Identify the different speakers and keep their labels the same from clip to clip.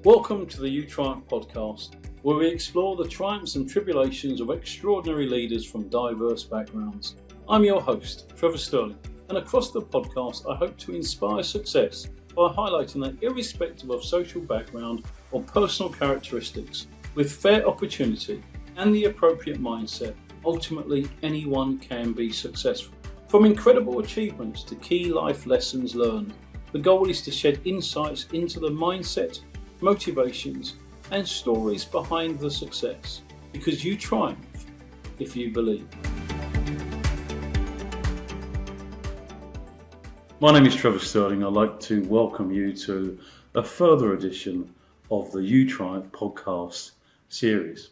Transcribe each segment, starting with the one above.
Speaker 1: Welcome to the You Triumph podcast, where we explore the triumphs and tribulations of extraordinary leaders from diverse backgrounds. I'm your host, Trevor Sterling, and across the podcast I hope to inspire success by highlighting that irrespective of social background or personal characteristics, with fair opportunity and the appropriate mindset, ultimately anyone can be successful. From incredible achievements to key life lessons learned, the goal is to shed insights into the mindset, motivations and stories behind the success, because you triumph if you believe. My name is Trevor Sterling. I'd like to welcome you to a further edition of the You Triumph podcast series.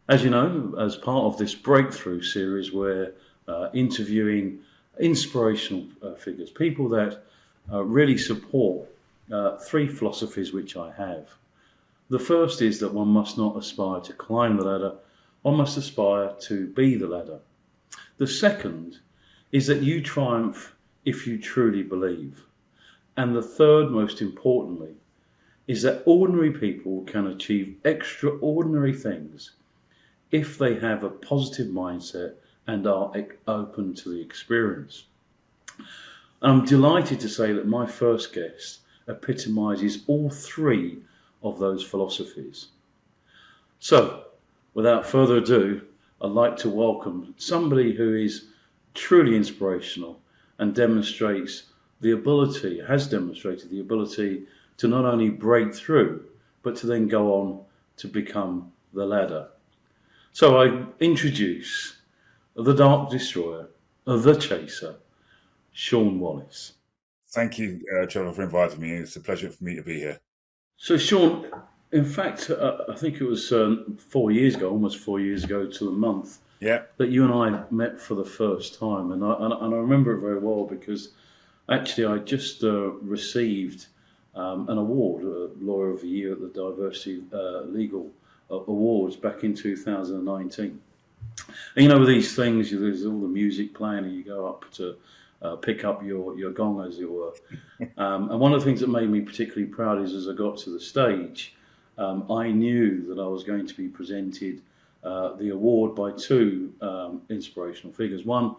Speaker 1: As you know, as part of this breakthrough series, we're interviewing inspirational figures, people that really support three philosophies which I have. The first is that one must not aspire to climb the ladder, one must aspire to be the ladder. The second is that you triumph if you truly believe. And the third, most importantly, is that ordinary people can achieve extraordinary things if they have a positive mindset and are open to the experience. I'm delighted to say that my first guest epitomizes all three of those philosophies. So, without further ado, I'd like to welcome somebody who is truly inspirational and has demonstrated the ability to not only break through, but to then go on to become the ladder. So I introduce the Dark Destroyer, the Chaser, Shaun Wallace.
Speaker 2: Thank you, Trevor, for inviting me. It's a pleasure for me to be here.
Speaker 1: So, Shaun, in fact, I think it was 4 years ago, almost 4 years ago to the month, that you and I met for the first time. And I remember it very well because actually I just received an award, Lawyer of the Year at the Diversity Legal Awards back in 2019. And you know, with these things, there's all the music playing and you go up to pick up your gong, as it were. And one of the things that made me particularly proud is as I got to the stage, I knew that I was going to be presented the award by two inspirational figures. One,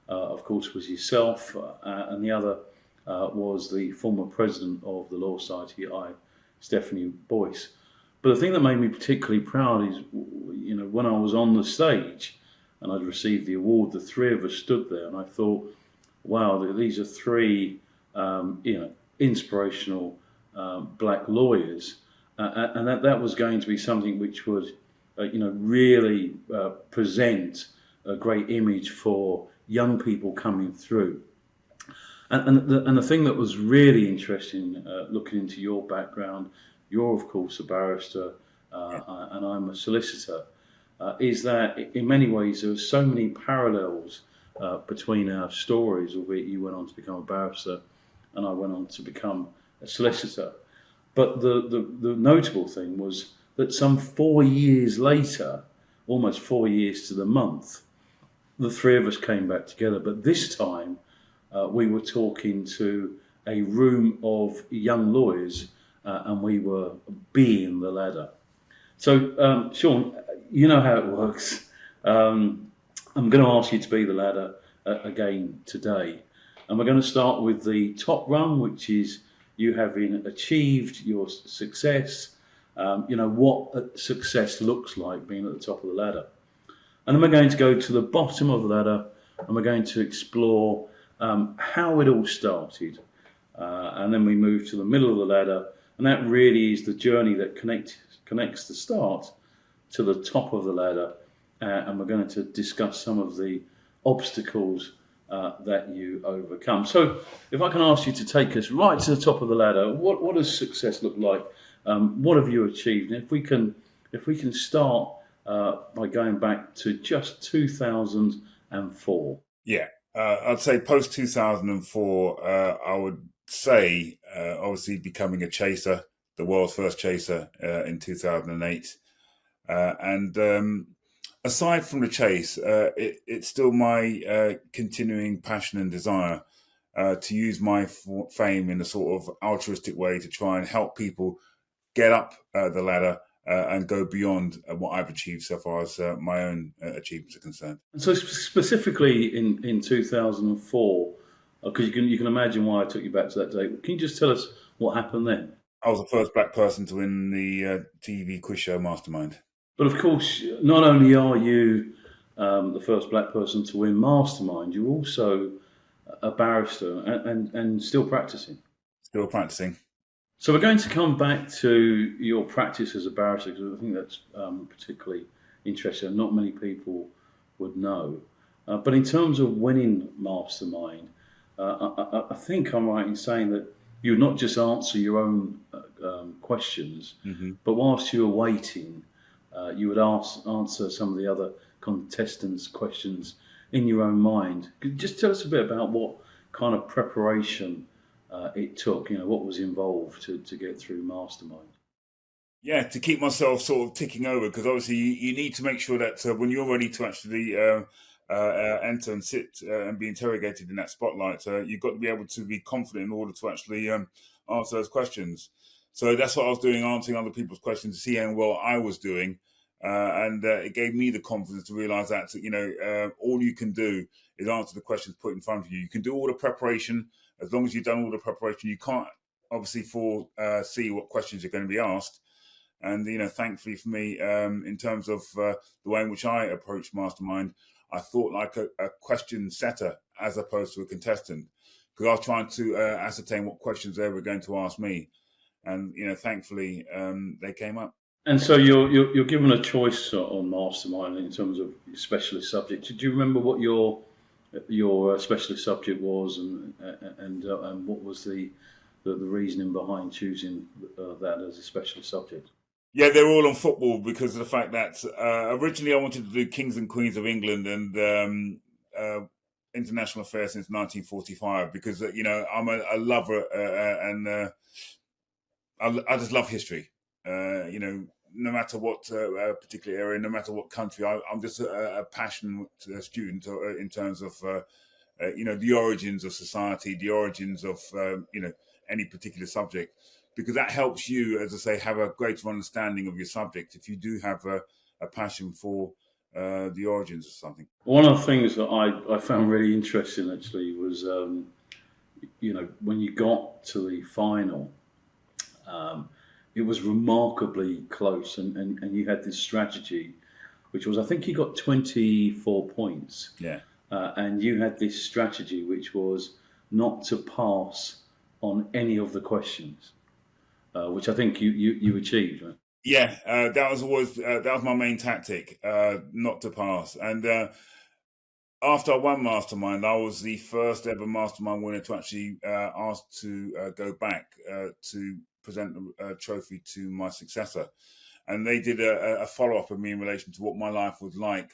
Speaker 1: of course, was yourself, and the other was the former president of the Law Society, Stephanie Boyce. But the thing that made me particularly proud is, you know, when I was on the stage and I'd received the award, the three of us stood there, and I thought, wow, these are three, inspirational black lawyers, and that was going to be something which would, really present a great image for young people coming through. And the thing that was really interesting, looking into your background, you're of course a barrister, and I'm a solicitor, is that in many ways there are so many parallels between our stories, albeit you went on to become a barrister and I went on to become a solicitor. But the notable thing was that some 4 years later, almost 4 years to the month, the three of us came back together. But this time we were talking to a room of young lawyers and we were being the ladder. So, Shaun, you know how it works. I'm going to ask you to be the ladder again today. And we're going to start with the top rung, which is you having achieved your success, what success looks like being at the top of the ladder. And then we're going to go to the bottom of the ladder and we're going to explore how it all started. And then we move to the middle of the ladder, and that really is the journey that connects the start to the top of the ladder. And we're going to discuss some of the obstacles that you overcome. So if I can ask you to take us right to the top of the ladder, what does success look like? What have you achieved? And if we can start by going back to just 2004.
Speaker 2: Yeah, I'd say post 2004, I would say obviously becoming a chaser, the world's first chaser in 2008. And aside from the chase, it's still my continuing passion and desire to use my fame in a sort of altruistic way to try and help people get up the ladder and go beyond what I've achieved so far as my own achievements are concerned.
Speaker 1: And so specifically in 2004, because you can imagine why I took you back to that day. Can you just tell us what happened then?
Speaker 2: I was the first black person to win the TV quiz show Mastermind.
Speaker 1: But of course, not only are you the first black person to win Mastermind, you're also a barrister and still practicing.
Speaker 2: Still practicing.
Speaker 1: So we're going to come back to your practice as a barrister, because I think that's particularly interesting. Not many people would know. But in terms of winning Mastermind, I think I'm right in saying that you would not just answer your own questions, but whilst you were waiting, you would answer some of the other contestants' questions in your own mind. Could you just tell us a bit about what kind of preparation it took, what was involved to get through Mastermind?
Speaker 2: Yeah, to keep myself sort of ticking over, because obviously you need to make sure that when you're ready to actually enter and sit and be interrogated in that spotlight, you've got to be able to be confident in order to actually answer those questions. So that's what I was doing, answering other people's questions to see how well I was doing. And it gave me the confidence to realize that, all you can do is answer the questions put in front of you. You can do all the preparation. As long as you've done all the preparation, you can't obviously foresee what questions are going to be asked. And, thankfully for me, in terms of the way in which I approached Mastermind, I thought like a question setter as opposed to a contestant, because I was trying to ascertain what questions they were going to ask me. And, thankfully, they came up.
Speaker 1: And so you're given a choice on Mastermind in terms of your specialist subject. Do you remember what your specialist subject was, and what was the reasoning behind choosing that as a specialist subject?
Speaker 2: Yeah, they were all on football because of the fact that originally I wanted to do Kings and Queens of England and international affairs since 1945 because, I'm a lover and I just love history. No matter what particular area, no matter what country, I'm just a passionate student in terms of, the origins of society, the origins of, any particular subject, because that helps you, as I say, have a greater understanding of your subject if you do have a passion for the origins of something.
Speaker 1: One of the things that I found really interesting actually was, when you got to the final, it was remarkably close, and you had this strategy, which was, I think you got 24 points.
Speaker 2: Yeah.
Speaker 1: And you had this strategy, which was not to pass on any of the questions, which I think you achieved, right?
Speaker 2: Yeah, that was always that was my main tactic, not to pass. And after I won Mastermind, I was the first ever Mastermind winner to actually ask to go back to present a trophy to my successor. And they did a follow-up of me in relation to what my life was like,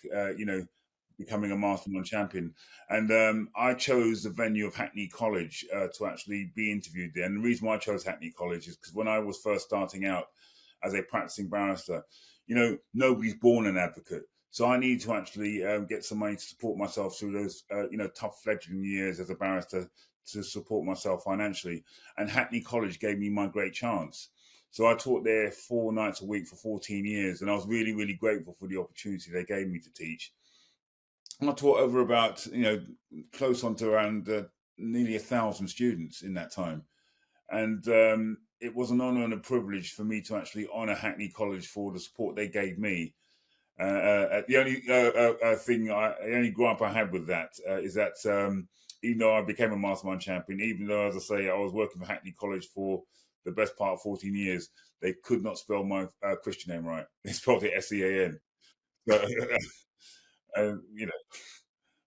Speaker 2: becoming a Mastermind champion. And I chose the venue of Hackney College to actually be interviewed there. And the reason why I chose Hackney College is because when I was first starting out as a practicing barrister, nobody's born an advocate. So I need to actually get some money to support myself through those, tough fledgling years as a barrister to support myself financially. And Hackney College gave me my great chance. So I taught there 4 nights a week for 14 years. And I was really, really grateful for the opportunity they gave me to teach. And I taught over about, close on to around nearly 1,000 students in that time. And it was an honour and a privilege for me to actually honour Hackney College for the support they gave me. The only gripe I had with that is that even though I became a Mastermind champion, even though, as I say, I was working for Hackney College for the best part of 14 years, they could not spell my Christian name right. They spelled it S-E-A-N. So, I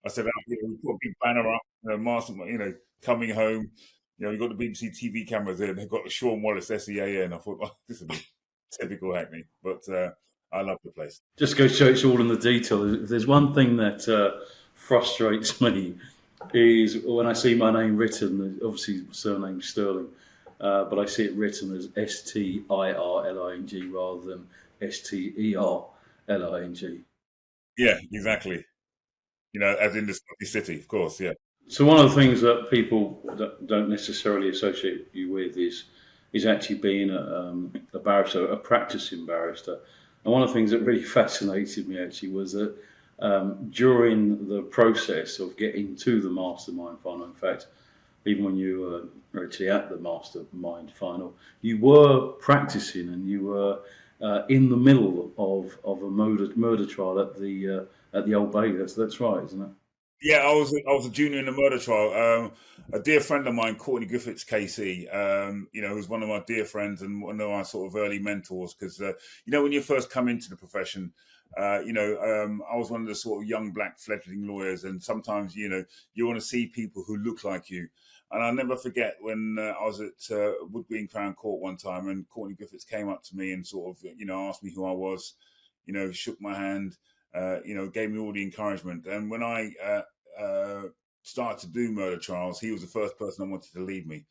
Speaker 2: said, we put a big banner up, Mastermind, coming home. You've got the BBC TV cameras there, and they've got Shaun Wallace, S-E-A-N. I thought, this would be typical Hackney, but I love the place.
Speaker 1: Just goes to show it's all in the detail. If there's one thing that frustrates me is when I see my name written, obviously surname Sterling, but I see it written as S-T-I-R-L-I-N-G rather than S-T-E-R-L-I-N-G.
Speaker 2: Yeah, exactly. As in the Scottish city, of course, yeah.
Speaker 1: So one of the things that people don't necessarily associate you with is is actually being a barrister, a practising barrister. And one of the things that really fascinated me actually was that during the process of getting to the mastermind final, in fact, even when you were actually at the mastermind final, you were practicing and you were in the middle of a murder trial at the Old Bailey. That's right, isn't it?
Speaker 2: Yeah, I was a junior in the murder trial. A dear friend of mine, Courtney Griffiths, KC, who's one of my dear friends and one of my sort of early mentors. Because when you first come into the profession, I was one of the sort of young black fledgling lawyers, and sometimes you want to see people who look like you. And I'll never forget when I was at Wood Green Crown Court one time, and Courtney Griffiths came up to me and sort of asked me who I was, shook my hand. Gave me all the encouragement. And when I started to do murder trials, he was the first person I wanted to lead me.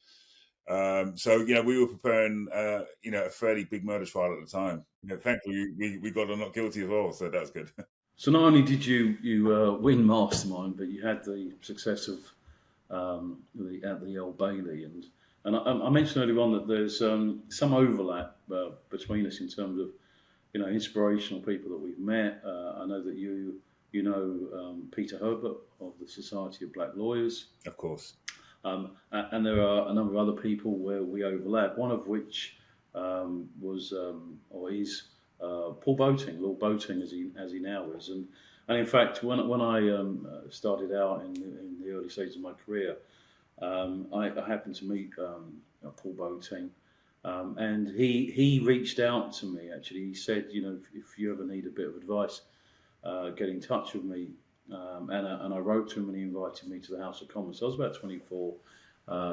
Speaker 2: We were preparing, a fairly big murder trial at the time. Thankfully, we got a not guilty as well, so that's good.
Speaker 1: So not only did you win Mastermind, but you had the success of at the Old Bailey, and I mentioned earlier on that there's some overlap between us in terms of inspirational people that we've met. I know that you know Peter Herbert of the Society of Black Lawyers.
Speaker 2: Of course.
Speaker 1: And there are a number of other people where we overlap, one of which was or is Paul Boating, Lord Boating as he now is. And in fact, when I started out in the early stages of my career, I happened to meet Paul Boating. And he reached out to me, actually. He said, if you ever need a bit of advice, get in touch with me. And I wrote to him and he invited me to the House of Commons. So I was about 24,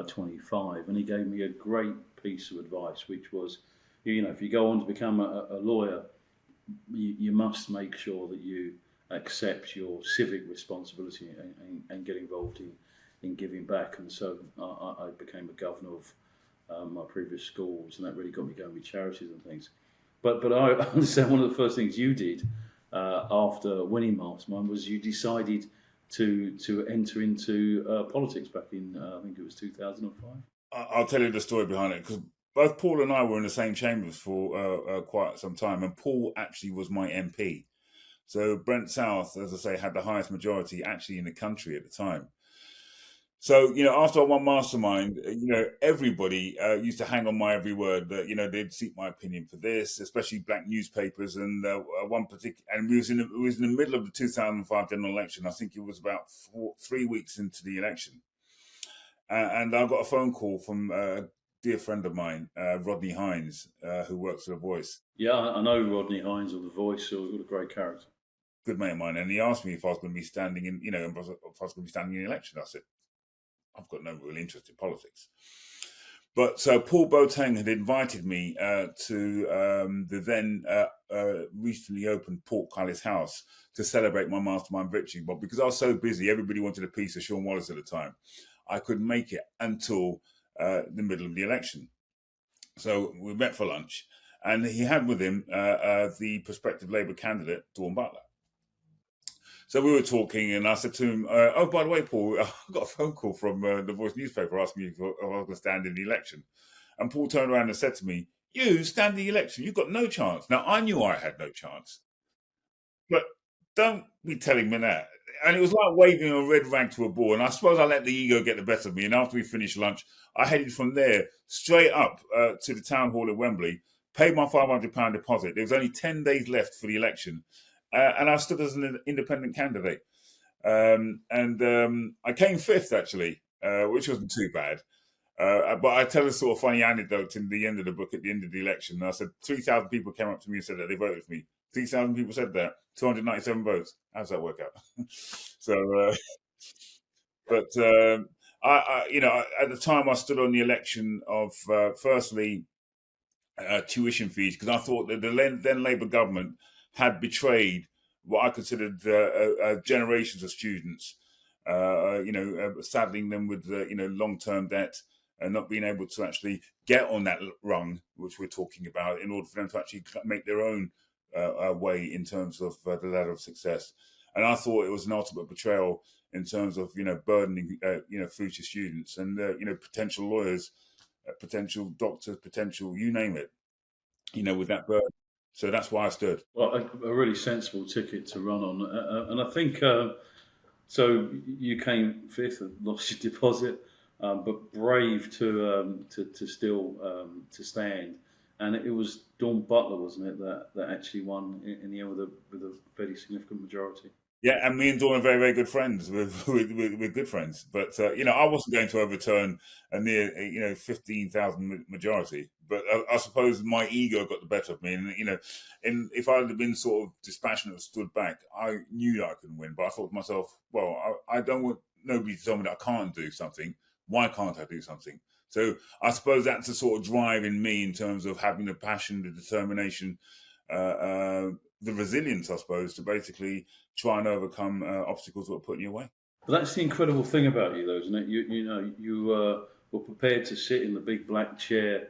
Speaker 1: 25. And he gave me a great piece of advice, which was, if you go on to become a lawyer, you must make sure that you accept your civic responsibility and get involved in giving back. And so I became a governor of my previous schools, and that really got me going with charities and things. But I understand one of the first things you did after winning Mastermind was you decided to enter into politics back in I think it was 2005.
Speaker 2: I'll tell you the story behind it, because both Paul and I were in the same chambers for quite some time, and Paul actually was my MP. So Brent South, as I say, had the highest majority actually in the country at the time. So, after I won Mastermind, everybody used to hang on my every word that, they'd seek my opinion for this, especially black newspapers. And one particular, and it was in the middle of the 2005 general election. I think it was about 3 weeks into the election. And I got a phone call from a dear friend of mine, Rodney Hines, who works at The Voice.
Speaker 1: Yeah, I know Rodney Hines of The Voice. So what a great character.
Speaker 2: Good mate of mine. And he asked me if I was going to be standing in, if I was going to be standing in the election. I said, I've got no real interest in politics. But so Paul Boateng had invited me to the then recently opened Port Cullis House to celebrate my Mastermind victory. But because I was so busy, everybody wanted a piece of Shaun Wallace at the time. I couldn't make it until the middle of the election. So we met for lunch, and he had with him the prospective Labour candidate, Dawn Butler. So we were talking, and I said to him, "Oh, by the way, Paul, I got a phone call from the Voice newspaper asking me if I was going to stand in the election." And Paul turned around and said to me, "You stand in the election? You've got no chance." Now, I knew I had no chance, but don't be telling me that. And it was like waving a red rag to a bull. And I suppose I let the ego get the better of me. And after we finished lunch, I headed from there straight up to the town hall at Wembley, paid my £500 deposit. There was only 10 days left for the election. And I stood as an independent candidate. I came fifth, actually, which wasn't too bad. But I tell a sort of funny anecdote in the end of the book at the end of the election. And I said 3,000 people came up to me and said that they voted for me. 3,000 people said that. 297 votes. How does that work out? At the time I stood on the election of, firstly, tuition fees, because I thought that the then Labour government had betrayed what I considered generations of students, saddling them with long-term debt and not being able to actually get on that rung, which we're talking about, in order for them to actually make their own way in terms of the ladder of success. And I thought it was an ultimate betrayal in terms of burdening future students and potential lawyers potential doctors, potential, you name it, with that burden. So that's why I stood.
Speaker 1: Well, a really sensible ticket to run on, and I think so. You came fifth and lost your deposit, but brave to still to stand. And it was Dawn Butler, wasn't it, that actually won in the end with a fairly significant majority.
Speaker 2: Yeah, and me and Dawn are very, very good friends. We're good friends. But I wasn't going to overturn a near 15,000 majority. But I suppose my ego got the better of me, and if I had been sort of dispassionate or stood back, I knew that I couldn't win. But I thought to myself, well, I don't want nobody to tell me that I can't do something. Why can't I do something? So I suppose that's the sort of drive in me in terms of having the passion, the determination, uh, uh, the resilience, I suppose, to basically try and overcome obstacles that are put in your way.
Speaker 1: But that's the incredible thing about you, though, isn't it? You were prepared to sit in the big black chair,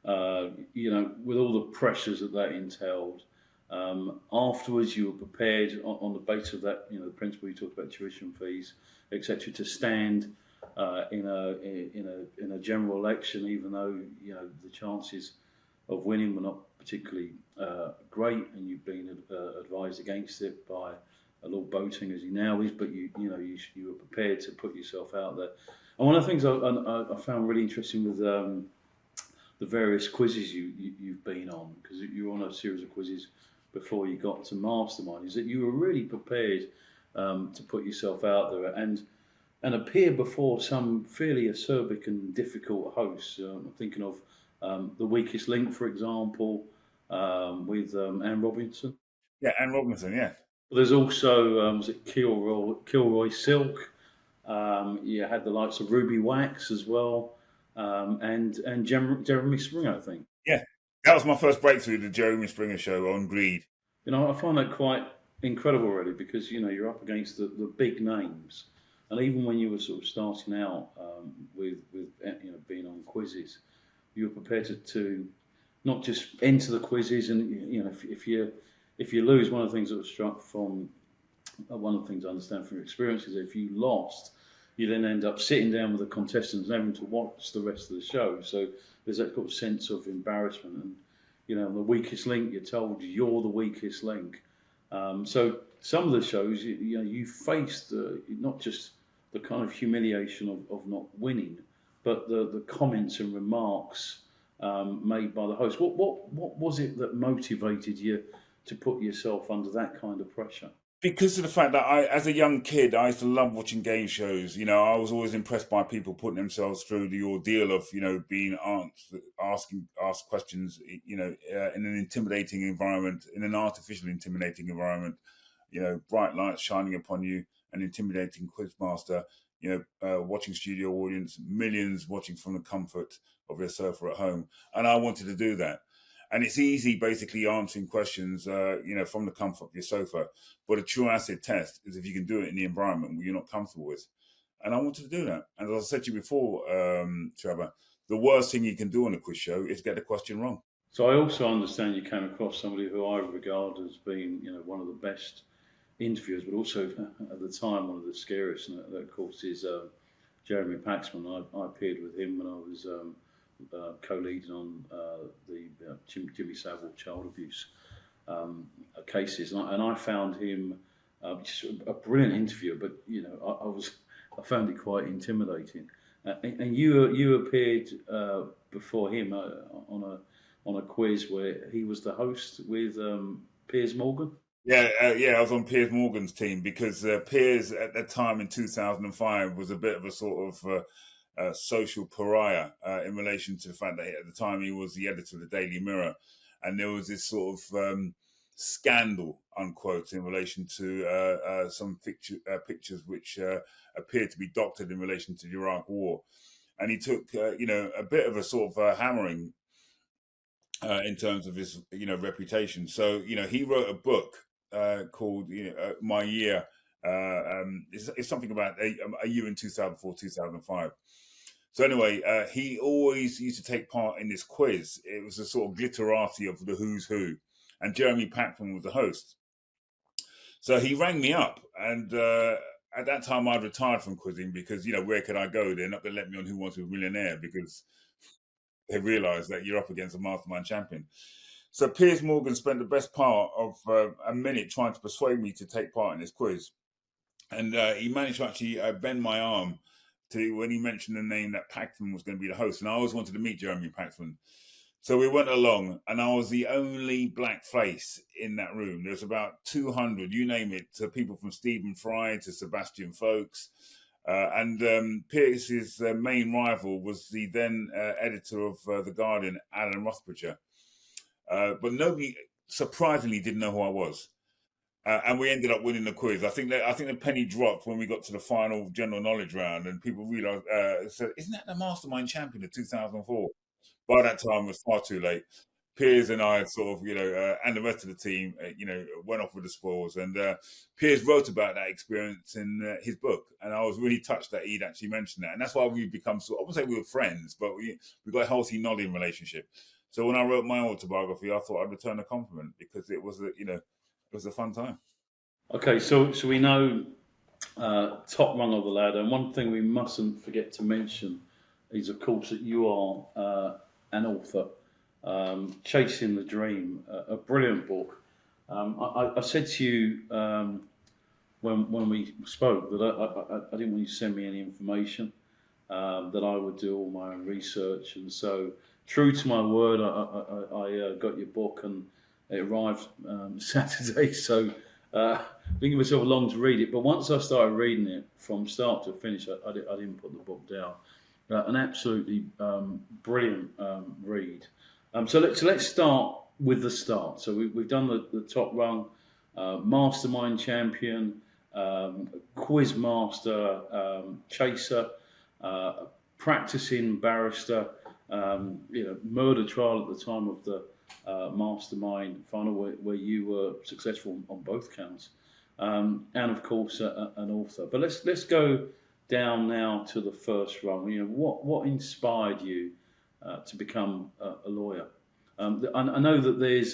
Speaker 1: with all the pressures that entailed. Afterwards, you were prepared on the basis of that, the principle you talked about, tuition fees, etc., to stand in a general election, even though the chances of winning were not particularly great, and you've been advised against it by Lord Boating as he now is, but you were prepared to put yourself out there. And one of the things I found really interesting with the various quizzes you've been on, because you were on a series of quizzes before you got to Mastermind, is that you were really prepared to put yourself out there and appear before some fairly acerbic and difficult hosts. I'm thinking of The Weakest Link, for example, with Anne Robinson.
Speaker 2: Yeah, Anne Robinson, yeah.
Speaker 1: There's also was it Kilroy Silk. You had the likes of Ruby Wax as well, and Jeremy Springer, I think.
Speaker 2: Yeah, that was my first breakthrough, the Jeremy Springer show on Greed.
Speaker 1: I find that quite incredible, really, because you're up against the big names, and even when you were sort of starting out with being on quizzes, you were prepared to not just enter the quizzes, and if you lose, one of the things that was struck from one of the things I understand from your experience is if you lost, you then end up sitting down with the contestants and having to watch the rest of the show. So there's that kind of sense of embarrassment, and the weakest link, you're told you're the weakest link. So some of the shows, you faced not just the kind of humiliation of not winning, but the comments and remarks made by the host. What was it that motivated you to put yourself under that kind of pressure?
Speaker 2: Because of the fact that as a young kid, I used to love watching game shows. I was always impressed by people putting themselves through the ordeal of, being asked questions, in an intimidating environment, in an artificial intimidating environment, bright lights shining upon you, an intimidating quizmaster, watching studio audience, millions watching from the comfort of their sofa at home. And I wanted to do that. And it's easy basically answering questions, from the comfort of your sofa. But a true acid test is if you can do it in the environment where you're not comfortable with. And I wanted to do that. And as I said to you before, Trevor, the worst thing you can do on a quiz show is get a question wrong.
Speaker 1: So I also understand you came across somebody who I regard as being, one of the best interviewers, but also at the time one of the scariest. And that, of course, is Jeremy Paxman. I appeared with him when I was co-leading on the Jimmy Savile child abuse cases, and I found him just a brilliant interviewer. But I found it quite intimidating. And you appeared before him on a quiz where he was the host with Piers Morgan.
Speaker 2: Yeah, I was on Piers Morgan's team because Piers at that time in 2005 was a bit of a sort of social pariah in relation to the fact that at the time he was the editor of the Daily Mirror, and there was this sort of scandal, unquote, in relation to some pictures which appeared to be doctored in relation to the Iraq War, and he took a bit of a sort of hammering in terms of his reputation. So he wrote a book called My Year. It's something about a year in 2004, 2005. So anyway, he always used to take part in this quiz. It was a sort of glitterati of the who's who, and Jeremy Paxman was the host. So he rang me up, and at that time I'd retired from quizzing because where could I go? They're not going to let me on Who Wants to Be a Millionaire because they realise that you're up against a mastermind champion. So Piers Morgan spent the best part of a minute trying to persuade me to take part in this quiz. And he managed to actually bend my arm to when he mentioned the name that Paxman was going to be the host. And I always wanted to meet Jeremy Paxman. So we went along, and I was the only black face in that room. There's about 200, you name it, to people from Stephen Fry to Sebastian Folkes. And Pierce's main rival was the then editor of The Guardian, Alan Rothbridger. But nobody, surprisingly, didn't know who I was. And we ended up winning the quiz. I think the penny dropped when we got to the final general knowledge round, and people realised, said, "Isn't that the Mastermind champion of 2004?" By that time, it was far too late. Piers and I sort of, and the rest of the team, went off with the spoils. And Piers wrote about that experience in his book, and I was really touched that he'd actually mentioned that. And that's why we've become I wouldn't say we were friends, but we got a healthy nodding relationship. So when I wrote my autobiography, I thought I'd return a compliment because it was a fun time.
Speaker 1: Okay, so we know top rung of the ladder, and one thing we mustn't forget to mention is, of course, that you are an author. Chasing the Dream, a brilliant book. I said to you when we spoke that I didn't want you to send me any information, that I would do all my own research, and so true to my word, I got your book and it arrived Saturday, so I didn't give myself long to read it, but once I started reading it from start to finish, I didn't put the book down. An absolutely brilliant read. So let's start with the start. So we've done the top rung, Mastermind champion, quiz master, chaser, practising barrister, murder trial at the time of the Mastermind final, where you were successful on both counts, and of course an author. But let's go down now to the first rung. What inspired you to become a lawyer? I know that there's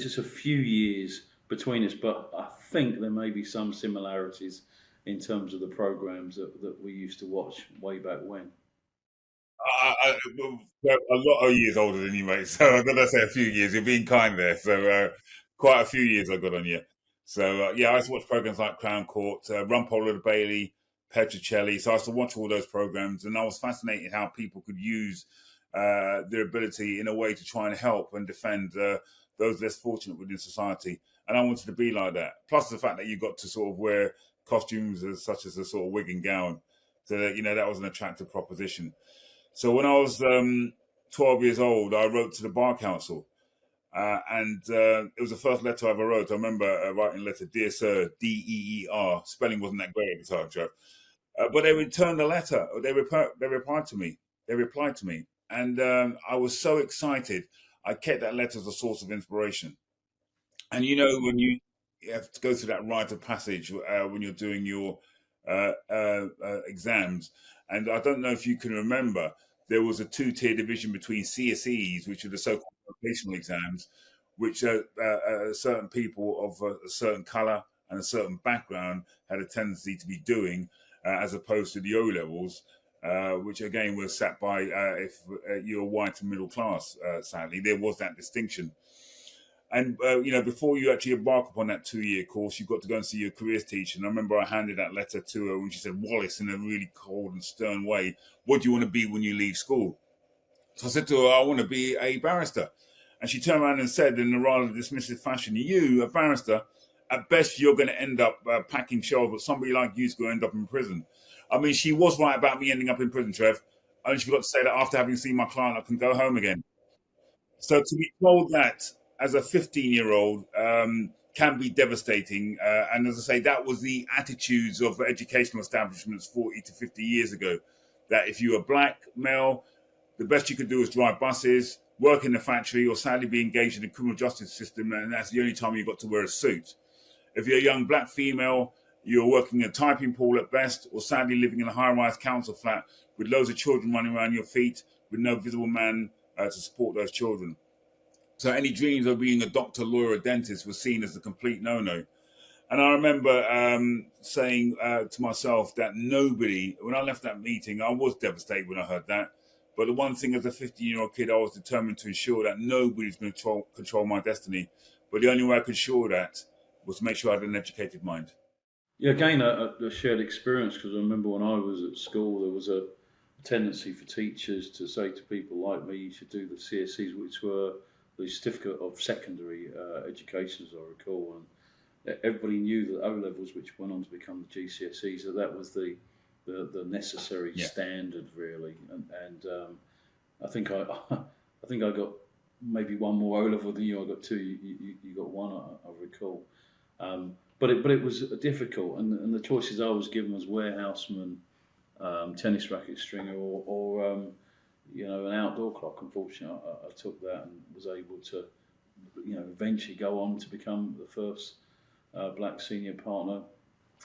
Speaker 1: just a few years between us, but I think there may be some similarities in terms of the programs that we used to watch way back when.
Speaker 2: A lot of years older than you, mate. So I'm gonna say a few years. You're being kind there. So quite a few years I got on you. So yeah, I used to watch programs like Crown Court, Rumpole of the Bailey, Petrocelli. So I used to watch all those programs, and I was fascinated how people could use their ability in a way to try and help and defend those less fortunate within society. And I wanted to be like that. Plus the fact that you got to sort of wear costumes such as a sort of wig and gown, so that that was an attractive proposition. So when I was 12 years old, I wrote to the Bar Council. And it was the first letter I ever wrote. I remember writing a letter, "Dear Sir," DEER. Spelling wasn't that great at the time, Trev. But they returned the letter. They replied to me. And I was so excited. I kept that letter as a source of inspiration. And when you have to go through that rite of passage when you're doing your exams, and I don't know if you can remember, there was a two-tier division between CSEs, which are the so-called vocational exams, which certain people of a certain colour and a certain background had a tendency to be doing, as opposed to the O levels, which again was sat by if you're white and middle class. Sadly, there was that distinction. And before you actually embark upon that 2-year course, you've got to go and see your careers teacher. And I remember I handed that letter to her when she said, "Wallace," in a really cold and stern way, "what do you want to be when you leave school?" So I said to her, "I want to be a barrister." And she turned around and said in a rather dismissive fashion, "You, a barrister, at best you're going to end up packing shelves, but somebody like you's going to end up in prison." I mean, she was right about me ending up in prison, Trev. Only she forgot to say that after having seen my client, I can go home again. So to be told that as a 15-year-old can be devastating. And as I say, that was the attitudes of educational establishments 40 to 50 years ago. That if you were black, male, the best you could do was drive buses, work in the factory, or sadly be engaged in the criminal justice system, and that's the only time you got to wear a suit. If you're a young black female, you're working in a typing pool at best, or sadly living in a high-rise council flat with loads of children running around your feet with no visible man to support those children. So any dreams of being a doctor, lawyer, or dentist was seen as a complete no-no. And I remember saying to myself that when I left that meeting, I was devastated when I heard that. But the one thing as a 15-year-old kid, I was determined to ensure that nobody's going to control my destiny. But the only way I could ensure that was to make sure I had an educated mind.
Speaker 1: Yeah, again, a shared experience, because I remember when I was at school, there was a tendency for teachers to say to people like me, you should do the CSEs, which were the Certificate of Secondary Education, as I recall. And everybody knew that O levels, which went on to become the GCSEs, that was the necessary
Speaker 2: Yeah.
Speaker 1: standard, really. And I think I think I got maybe one more O level than you. I got two. You got one. I recall. But it was difficult, and the choices I was given was warehouseman, tennis racket stringer, or an outdoor clock. Unfortunately, I took that and was able to eventually go on to become the first black senior partner,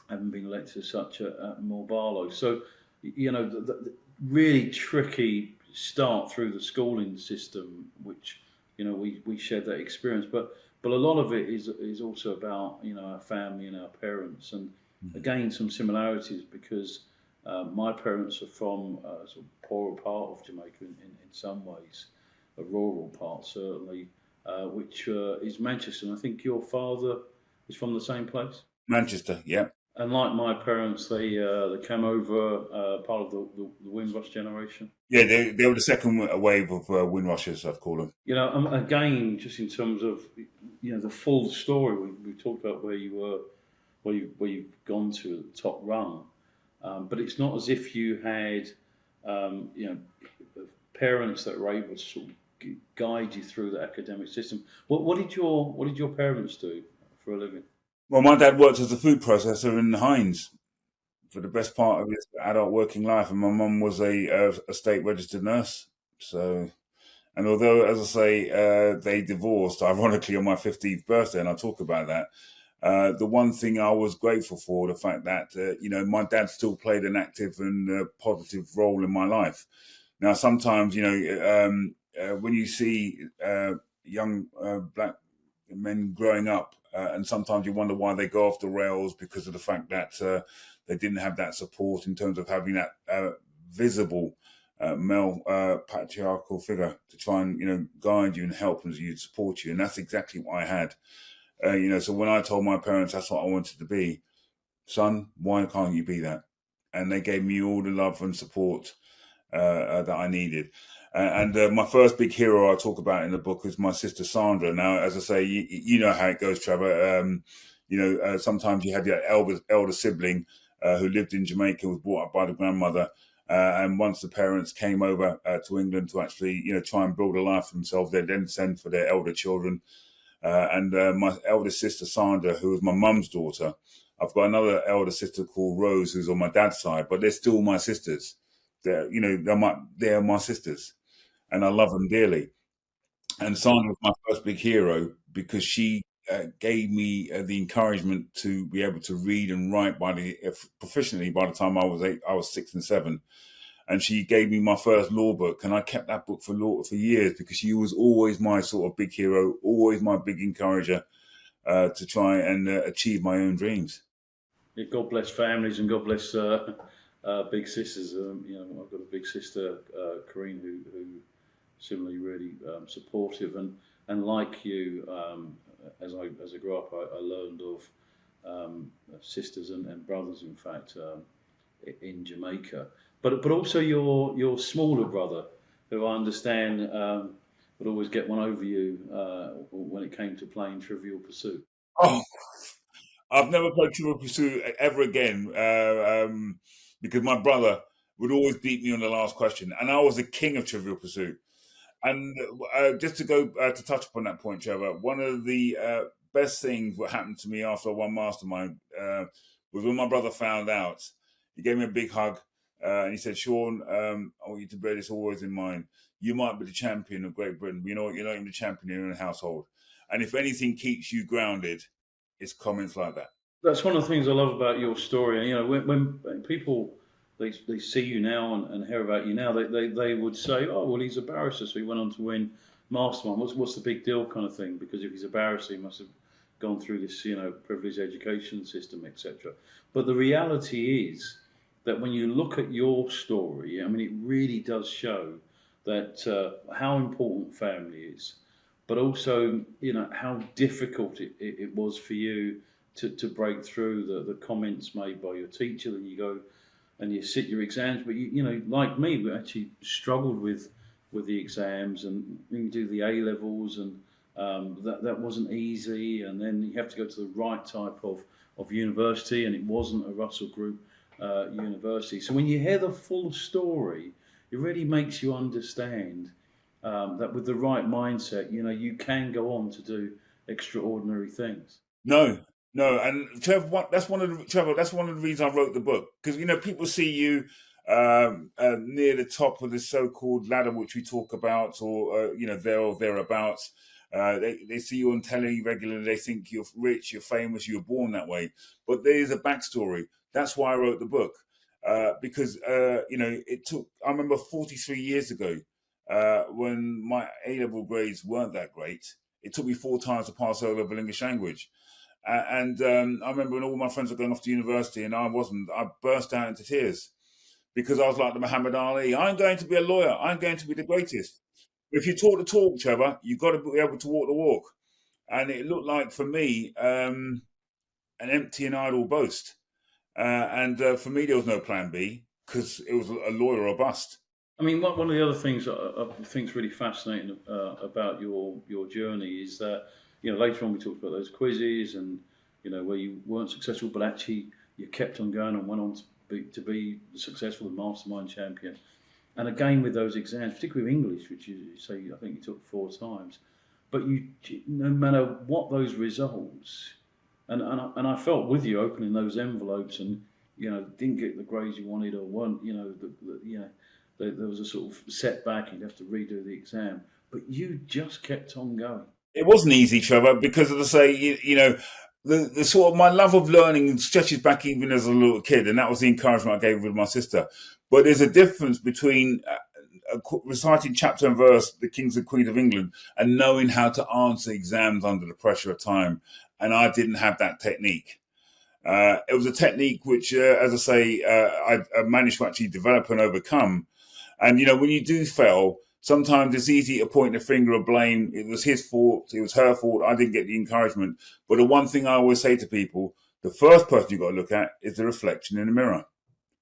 Speaker 1: having been elected as such at Moore Barlow. So the really tricky start through the schooling system, which we shared that experience, but a lot of it is also about our family and our parents, and again some similarities, because my parents are from a sort of poorer part of Jamaica in some ways, a rural part certainly, which is Manchester, and I think your father is from the same place.
Speaker 2: Manchester, yeah.
Speaker 1: And like my parents, they came over part of the Windrush generation.
Speaker 2: Yeah, they were the second wave of Windrushers, I've called them.
Speaker 1: Again, just in terms of the full story, we talked about where you were, where you've gone to at the top rung, but it's not as if you had parents that were able to sort of guide you through the academic system. What did your parents do for a living?
Speaker 2: Well, my dad worked as a food processor in Heinz for the best part of his adult working life, and my mum was a state registered nurse. So, and although, as I say, they divorced, ironically, on my 15th birthday, and I'll talk about that. The one thing I was grateful for, the fact that my dad still played an active and positive role in my life. Now, sometimes when you see young black men growing up, and sometimes you wonder why they go off the rails, because of the fact that they didn't have that support in terms of having that visible male patriarchal figure to try and guide you and help you, support you, and that's exactly what I had. So when I told my parents that's what I wanted to be, son, why can't you be that? And they gave me all the love and support that I needed. And my first big hero I talk about in the book is my sister Sandra. Now, as I say, you know how it goes, Trevor. Sometimes you have your elder sibling who lived in Jamaica, was brought up by the grandmother. And once the parents came over to England to actually, try and build a life for themselves, they then send for their elder children. And my elder sister Sandra, who was my mum's daughter, I've got another elder sister called Rose, who's on my dad's side, but they're still my sisters. They're my sisters, and I love them dearly. And Sandra was my first big hero because she gave me the encouragement to be able to read and write proficiently by the time I was 8. I was 6 and 7, and she gave me my first law book, and I kept that book for years because she was always my sort of big hero, always my big encourager to try and achieve my own dreams.
Speaker 1: Yeah, God bless families, and God bless big sisters. I've got a big sister, Corinne, who similarly really supportive, and like you, as I grew up, I learned of sisters and brothers, in fact, in Jamaica. But also your smaller brother, who I understand would always get one over you when it came to playing Trivial Pursuit.
Speaker 2: Oh, I've never played Trivial Pursuit ever again because my brother would always beat me on the last question, and I was the king of Trivial Pursuit. And just to go to touch upon that point, Trevor, one of the best things what happened to me after I won Mastermind was when my brother found out. He gave me a big hug and he said, "Shaun, I want you to bear this always in mind. You might be the champion of Great Britain, but you're not even the champion in your own household. And if anything keeps you grounded, it's comments like that."
Speaker 1: That's one of the things I love about your story. And when people they see you now and hear about you now, they would say, "Oh, well, he's a barrister, so he went on to win Mastermind. What's the big deal?" kind of thing. Because if he's a barrister, he must have gone through this privileged education system, etc. But the reality is that when you look at your story, I mean, it really does show that how important family is, but also how difficult it was for you to break through the comments made by your teacher. Then you go and you sit your exams, but like me, we actually struggled with the exams, and you do the A levels, and that wasn't easy. And then you have to go to the right type of university, and it wasn't a Russell Group university. So when you hear the full story, it really makes you understand that with the right mindset, you can go on to do extraordinary things.
Speaker 2: No, no, and Trevor, that's one of the reasons I wrote the book, because people see you near the top of the so-called ladder, which we talk about, or there or thereabouts. They see you on telly regularly. They think you're rich, you're famous, you're born that way. But there is a backstory. That's why I wrote the book, because it took. I remember 43 years ago, when my A-level grades weren't that great. It took me 4 times to pass O-level English language. And I remember when all my friends were going off to university and I wasn't, I burst out into tears because I was like the Muhammad Ali. I'm going to be a lawyer. I'm going to be the greatest. If you talk the talk, Trevor, you've got to be able to walk the walk. And it looked like for me an empty and idle boast. And for me, there was no plan B because it was a lawyer or bust.
Speaker 1: I mean, one of the other things I think is really fascinating about your journey is that later on we talked about those quizzes and where you weren't successful, but actually you kept on going and went on to be successful, the Mastermind champion. And again with those exams, particularly with English, which you say I think you took 4 times, but no matter what those results, and I felt with you opening those envelopes and didn't get the grades you wanted or weren't there was a sort of setback. You'd have to redo the exam, but you just kept on going.
Speaker 2: It wasn't easy, Trevor, because as I say, the sort of my love of learning stretches back even as a little kid, and that was the encouragement I gave with my sister. But there's a difference between reciting chapter and verse, the Kings and Queens of England, and knowing how to answer exams under the pressure of time. And I didn't have that technique. It was a technique which, as I say, I managed to actually develop and overcome. And when you do fail, sometimes it's easy to point the finger of blame. It was his fault. It was her fault. I didn't get the encouragement. But the one thing I always say to people, the first person you've got to look at is the reflection in the mirror.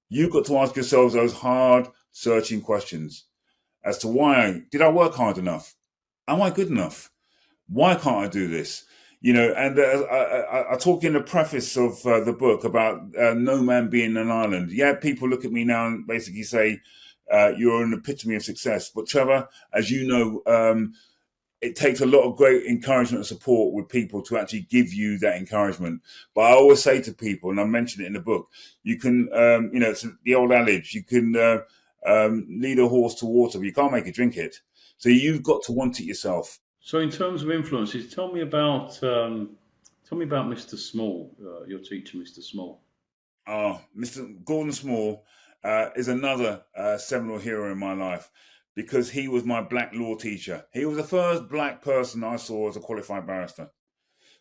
Speaker 2: You've got to ask yourselves those hard, searching questions as to why. Did I work hard enough? Am I good enough? Why can't I do this? And I talk in the preface of the book about no man being an island. Yeah, people look at me now and basically say, you're an epitome of success. But Trevor, as you know, it takes a lot of great encouragement and support with people to actually give you that encouragement. But I always say to people, and I mentioned it in the book, you can, it's the old adage, you can lead a horse to water, but you can't make it drink it. So you've got to want it yourself.
Speaker 1: So in terms of influences, tell me about Mr. Small, your teacher, Mr. Small.
Speaker 2: Mr. Gordon Small is another seminal hero in my life because he was my black law teacher. He was the first black person I saw as a qualified barrister.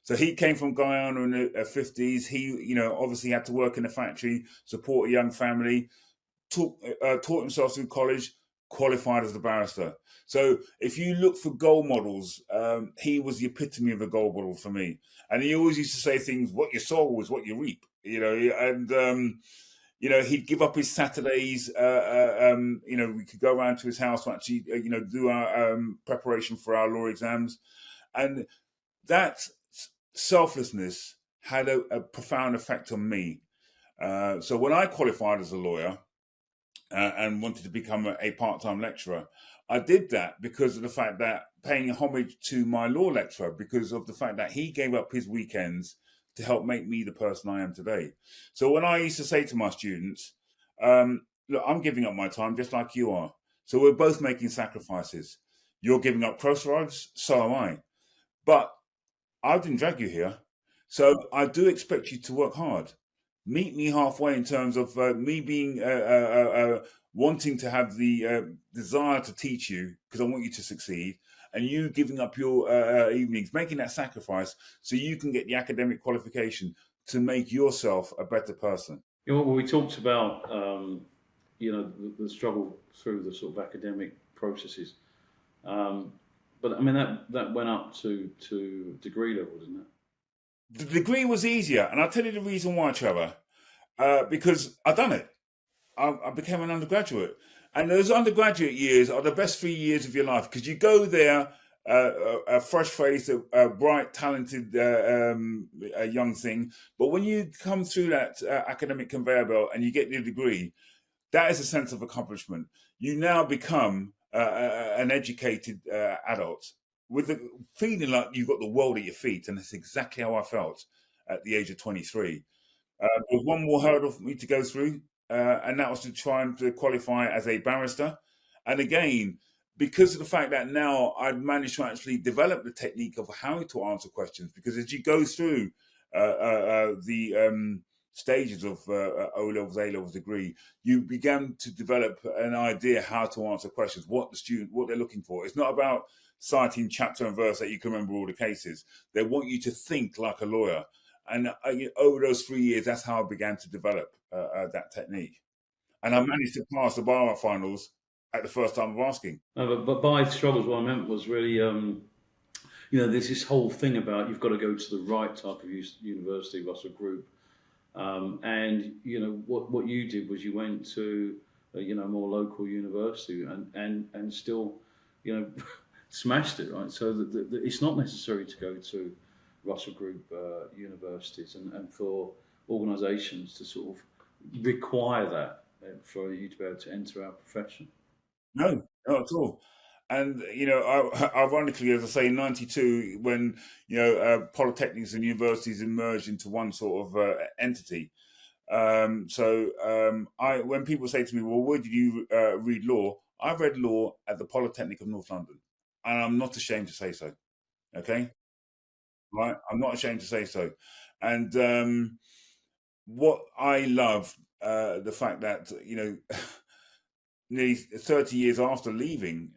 Speaker 2: So he came from Guyana in the 50s. He, obviously had to work in a factory, support a young family, taught himself through college, qualified as a barrister. So if you look for role models, he was the epitome of a role model for me. And he always used to say things, what you sow is what you reap, and he'd give up his Saturdays. We could go around to his house to actually, do our preparation for our law exams. And that selflessness had a profound effect on me. So when I qualified as a lawyer and wanted to become a part-time lecturer, I did that because of the fact that paying homage to my law lecturer, because of the fact that he gave up his weekends to help make me the person I am today. So when I used to say to my students, look, I'm giving up my time just like you are. So we're both making sacrifices. You're giving up crossroads, so am I. But I didn't drag you here. So I do expect you to work hard. Meet me halfway in terms of me being wanting to have the desire to teach you because I want you to succeed, and you giving up your evenings, making that sacrifice so you can get the academic qualification to make yourself a better person.
Speaker 1: Well, we talked about the struggle through the sort of academic processes. Um, but I mean that went up to degree level, didn't it?
Speaker 2: The degree was easier, and I'll tell you the reason why, Trevor. Because I've done it. I became an undergraduate, and those undergraduate years are the best 3 years of your life because you go there, a fresh faced, a bright, talented a young thing. But when you come through that academic conveyor belt and you get your degree, that is a sense of accomplishment. You now become an educated adult with the feeling like you've got the world at your feet, and that's exactly how I felt at the age of 23. There was one more hurdle for me to go through, and that was to try and to qualify as a barrister. And again, because of the fact that now I'd managed to actually develop the technique of how to answer questions, because as you go through the stages of O levels, A levels degree, you began to develop an idea how to answer questions, what they're looking for. It's not about citing chapter and verse that you can remember all the cases. They want you to think like a lawyer. And over those 3 years, that's how I began to develop that technique. And I managed to pass the bar finals at the first time of asking.
Speaker 1: No, but by struggles, what I meant was really, there's this whole thing about you've got to go to the right type of university, Russell Group, and what you did was you went to a more local university and still smashed it, right? So that it's not necessary to go to Russell Group universities and for organisations to sort of require that for you to be able to enter our profession.
Speaker 2: No, not at all. And ironically, as I say, in '92, when polytechnics and universities emerged into one sort of entity. When people say to me, "Well, where did you read law?" I read law at the Polytechnic of North London, and I'm not ashamed to say so. Okay, right? I'm not ashamed to say so. And what I love, the fact that nearly 30 years after leaving,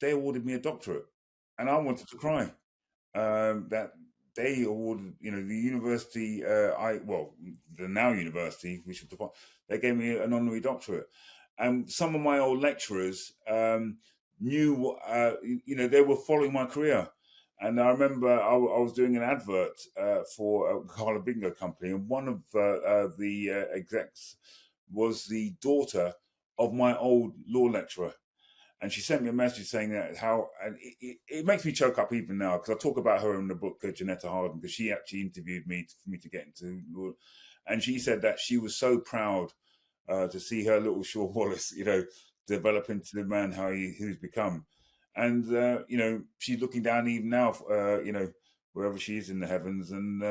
Speaker 2: they awarded me a doctorate, and I wanted to cry. That they awarded, the university, the now university, which was they gave me an honorary doctorate, and some of my old lecturers knew, they were following my career. And I remember I was doing an advert for a Carla Bingo company, and one of the execs was the daughter of my old law lecturer. And she sent me a message saying that and it makes me choke up even now because I talk about her in the book, Janetta Harden, because she actually interviewed me for me to get into law. And she said that she was so proud to see her little Shaun Wallace, develop into the man who's become. And, she's looking down even now, wherever she is in the heavens. And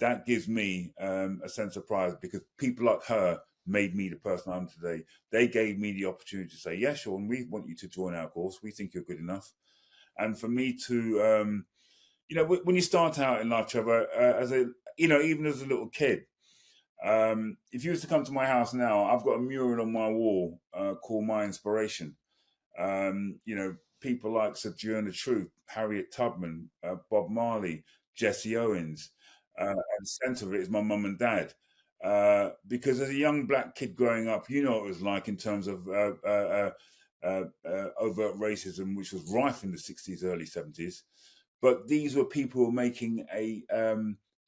Speaker 2: that gives me a sense of pride because people like her made me the person I am today. They gave me the opportunity to say, "Yeah, Shaun, we want you to join our course. We think you're good enough." And for me to, when you start out in life, Trevor, even as a little kid, if you was to come to my house now, I've got a mural on my wall called My Inspiration. People like Sojourner Truth, Harriet Tubman, Bob Marley, Jesse Owens, and the centre of it is my mum and dad. Because as a young black kid growing up, you know what it was like in terms of overt racism, which was rife in the 60s, early 70s. But these were people who were making a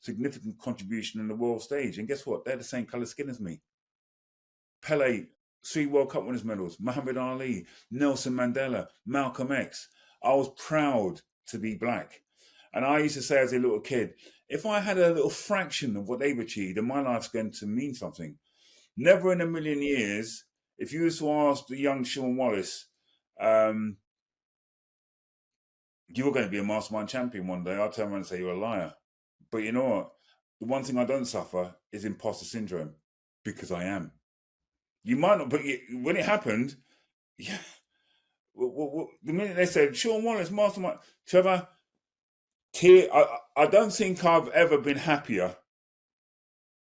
Speaker 2: significant contribution on the world stage. And guess what? They're the same colour skin as me. Pele, 3 World Cup winners medals, Muhammad Ali, Nelson Mandela, Malcolm X. I was proud to be black. And I used to say as a little kid, if I had a little fraction of what they've achieved, then my life's going to mean something. Never in a million years, if you was to ask the young Shaun Wallace, you're going to be a Mastermind champion one day, I'll turn around and say you're a liar. But you know what? The one thing I don't suffer is imposter syndrome, because I am. You might not, but when it happened, yeah. The minute they said Shaun Wallace, Mastermind, Trevor, I don't think I've ever been happier.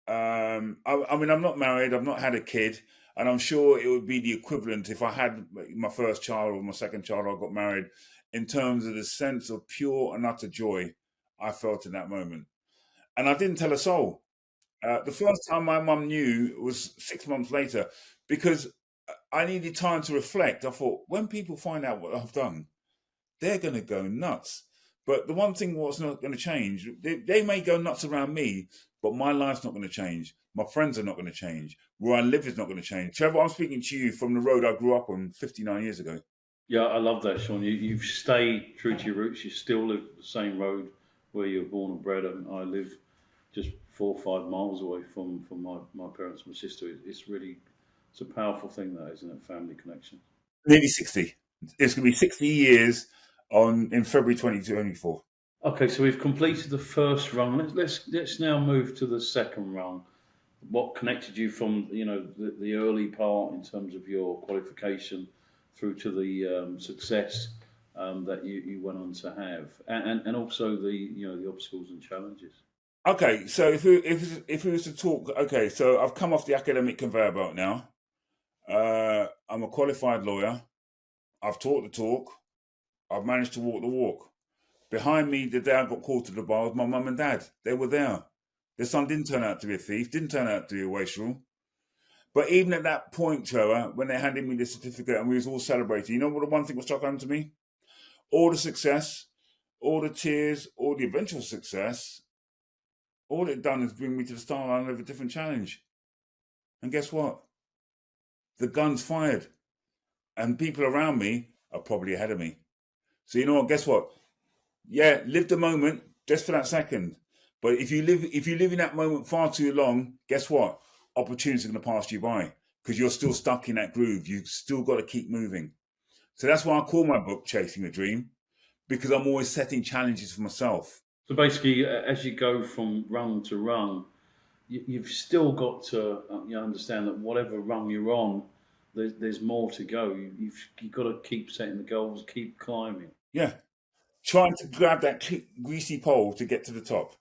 Speaker 2: I mean, I'm not married, I've not had a kid, and I'm sure it would be the equivalent if I had my first child or my second child, I got married, in terms of the sense of pure and utter joy I felt in that moment. And I didn't tell a soul. The first time my mum knew was 6 months later, because I needed time to reflect. I thought, when people find out what I've done, they're going to go nuts. But the one thing what's not going to change, they may go nuts around me, but my life's not going to change. My friends are not going to change. Where I live is not going to change. Trevor, I'm speaking to you from the road I grew up on 59 years ago.
Speaker 1: Yeah, I love that, Shaun. You've stayed true to your roots. You still live the same road where you were born and bred. And I live just 4 or 5 miles away from my parents and my sister. It's really, it's a powerful thing, that, isn't it? Family connection.
Speaker 2: Nearly 60. It's going to be 60 years in February 2024.
Speaker 1: Okay, so we've completed the first rung. Let's now move to the second rung. What connected you from the early part in terms of your qualification through to the success that you went on to have, and also the obstacles and challenges.
Speaker 2: Okay, so if we was to talk, okay, so I've come off the academic conveyor belt now. I'm a qualified lawyer. I've taught the talk. I've managed to walk the walk. Behind me, the day I got called to the bar was my mum and dad. They were there. Their son didn't turn out to be a thief, didn't turn out to be a wastrel. But even at that point, Trevor, when they handed me the certificate and we was all celebrating, you know what the one thing was struck home to me? All the success, all the tears, all the eventual success, all it done is bring me to the start line of a different challenge. And guess what? The gun's fired. And people around me are probably ahead of me. So you know what? Guess what? Yeah, live the moment just for that second. But if you live in that moment far too long, guess what? Opportunities are going to pass you by because you're still stuck in that groove. You've still got to keep moving. So that's why I call my book Chasing a Dream, because I'm always setting challenges for myself.
Speaker 1: So basically, as you go from rung to rung, you've still got to understand that whatever rung you're on, there's more to go. You've got to keep setting the goals, keep climbing.
Speaker 2: Yeah, trying to grab that greasy pole to get to the top.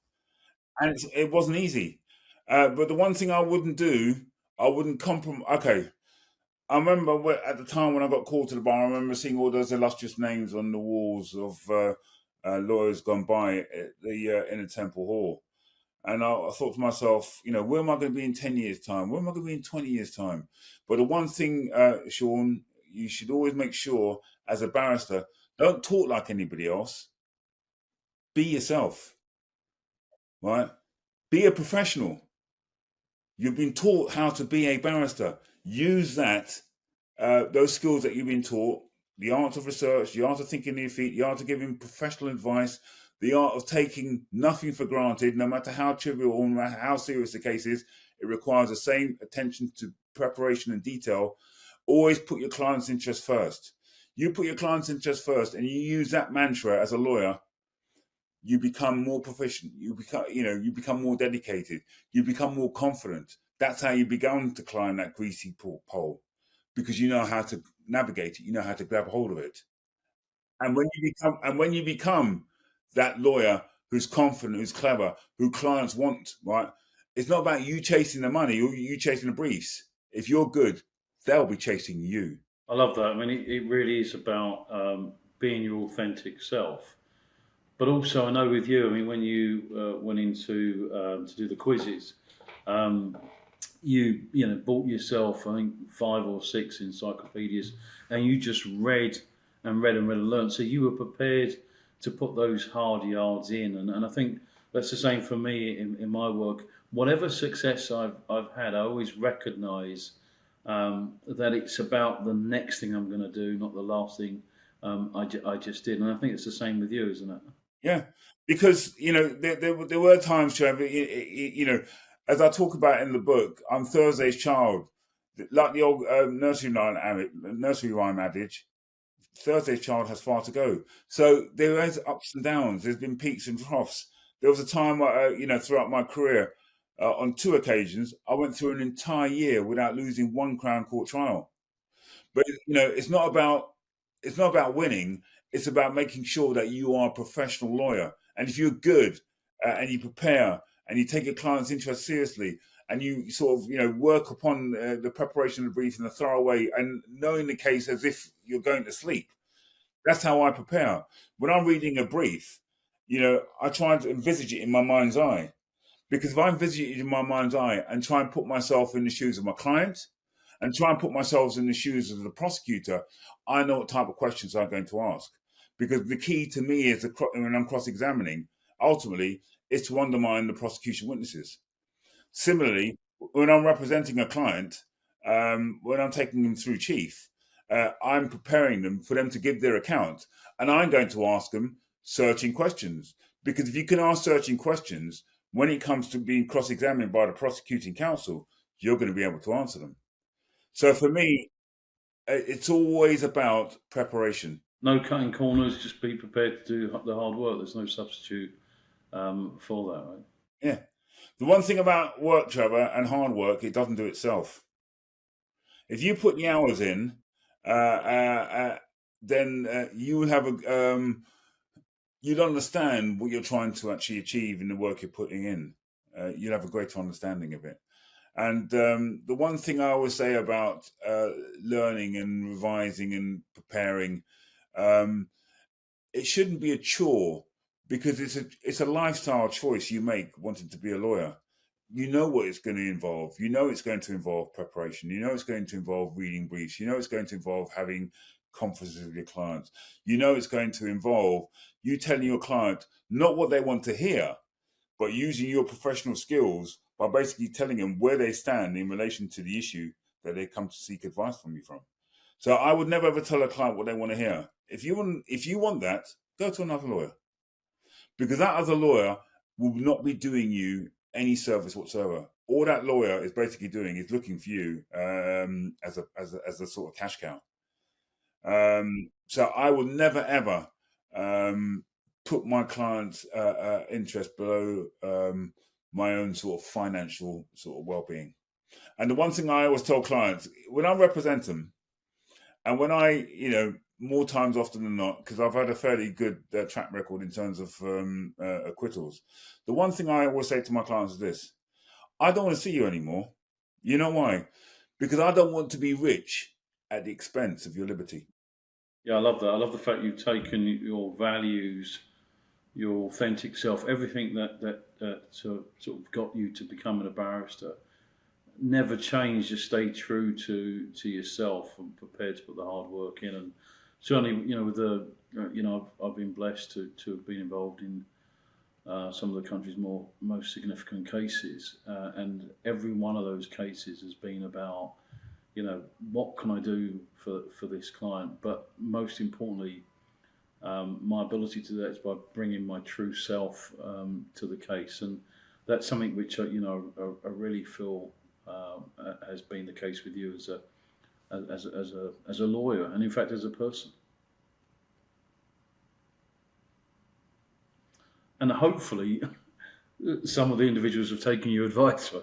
Speaker 2: And it wasn't easy. But the one thing I wouldn't do, I wouldn't compromise. Okay, I remember at the time when I got called to the bar, I remember seeing all those illustrious names on the walls of lawyers gone by at the in the Temple Hall. And I thought to myself, where am I going to be in 10 years' time? Where am I going to be in 20 years' time? But the one thing, Shaun, you should always make sure as a barrister, don't talk like anybody else. Be yourself, right? Be a professional. You've been taught how to be a barrister. Use that, those skills that you've been taught, the art of research, the art of thinking on your feet, the art of giving professional advice, the art of taking nothing for granted, no matter how trivial or no matter how serious the case is. It requires the same attention to preparation and detail. Always put your client's interest first. You put your client's interest first and you use that mantra as a lawyer, you become more proficient. You become more dedicated. You become more confident. That's how you began to climb that greasy pole, because you know how to navigate it. You know how to grab hold of it. And when you become that lawyer who's confident, who's clever, who clients want, right? It's not about you chasing the money or you chasing the briefs. If you're good, they'll be chasing you.
Speaker 1: I love that. I mean, it really is about being your authentic self. But also, I know with you, I mean, when you went into to do the quizzes, you bought yourself, I think, 5 or 6 encyclopedias, and you just read and read and read and learned. So you were prepared to put those hard yards in, and I think that's the same for me in my work. Whatever success I've had, I always recognise that it's about the next thing I'm going to do, not the last thing I just did. And I think it's the same with you, isn't it?
Speaker 2: Yeah, because there were times, Trevor. As I talk about in the book, I'm Thursday's child, like the old nursery rhyme adage. Thursday's child has far to go. So there is ups and downs. There's been peaks and troughs. There was a time, throughout my career, on 2 occasions, I went through an entire year without losing one Crown Court trial. But it's not about winning. It's about making sure that you are a professional lawyer. And if you're good and you prepare and you take your client's interest seriously and you sort of work upon the preparation of the brief in a thorough way and knowing the case as if you're going to sleep, that's how I prepare. When I'm reading a brief, I try to envisage it in my mind's eye. Because if I envisage it in my mind's eye and try and put myself in the shoes of my client and try and put myself in the shoes of the prosecutor, I know what type of questions I'm going to ask. Because the key to me is when I'm cross-examining, ultimately, is to undermine the prosecution witnesses. Similarly, when I'm representing a client, when I'm taking them through chief, I'm preparing them for them to give their account, and I'm going to ask them searching questions. Because if you can ask searching questions, when it comes to being cross-examined by the prosecuting counsel, you're going to be able to answer them. So for me, it's always about preparation.
Speaker 1: No cutting corners. Just be prepared to do the hard work. There's no substitute for that, right?
Speaker 2: Yeah. The one thing about work, Trevor, and hard work, it doesn't do itself. If you put the hours in, then you will have you'll understand what you're trying to actually achieve in the work you're putting in. You'll have a greater understanding of it. And the one thing I always say about learning and revising and preparing, it shouldn't be a chore, because it's a lifestyle choice you make wanting to be a lawyer. You know what it's going to involve. You know it's going to involve preparation. You know it's going to involve reading briefs. You know it's going to involve having conferences with your clients. You know it's going to involve you telling your client not what they want to hear, but using your professional skills by basically telling them where they stand in relation to the issue that they come to seek advice from you from. So I would never ever tell a client what they want to hear. If you want that, go to another lawyer, because that other lawyer will not be doing you any service whatsoever. All that lawyer is basically doing is looking for you as a sort of cash cow. So I will never ever put my client's interest below my own sort of financial sort of well-being. And the one thing I always tell clients when I represent them, and when I, more times often than not, because I've had a fairly good track record in terms of acquittals, the one thing I always say to my clients is this: I don't want to see you anymore. You know why? Because I don't want to be rich at the expense of your liberty.
Speaker 1: Yeah, I love that. I love the fact you've taken your values, your authentic self, everything that sort of got you to becoming a barrister. Never change. Just stay true to yourself and prepared to put the hard work in. And certainly, with the I've been blessed to have been involved in some of the country's most significant cases, and every one of those cases has been about what can I do for this client, but most importantly, my ability to do that is by bringing my true self to the case, and that's something which I really feel has been the case with you as a lawyer, and in fact as a person. And hopefully, some of the individuals have taken your advice, right?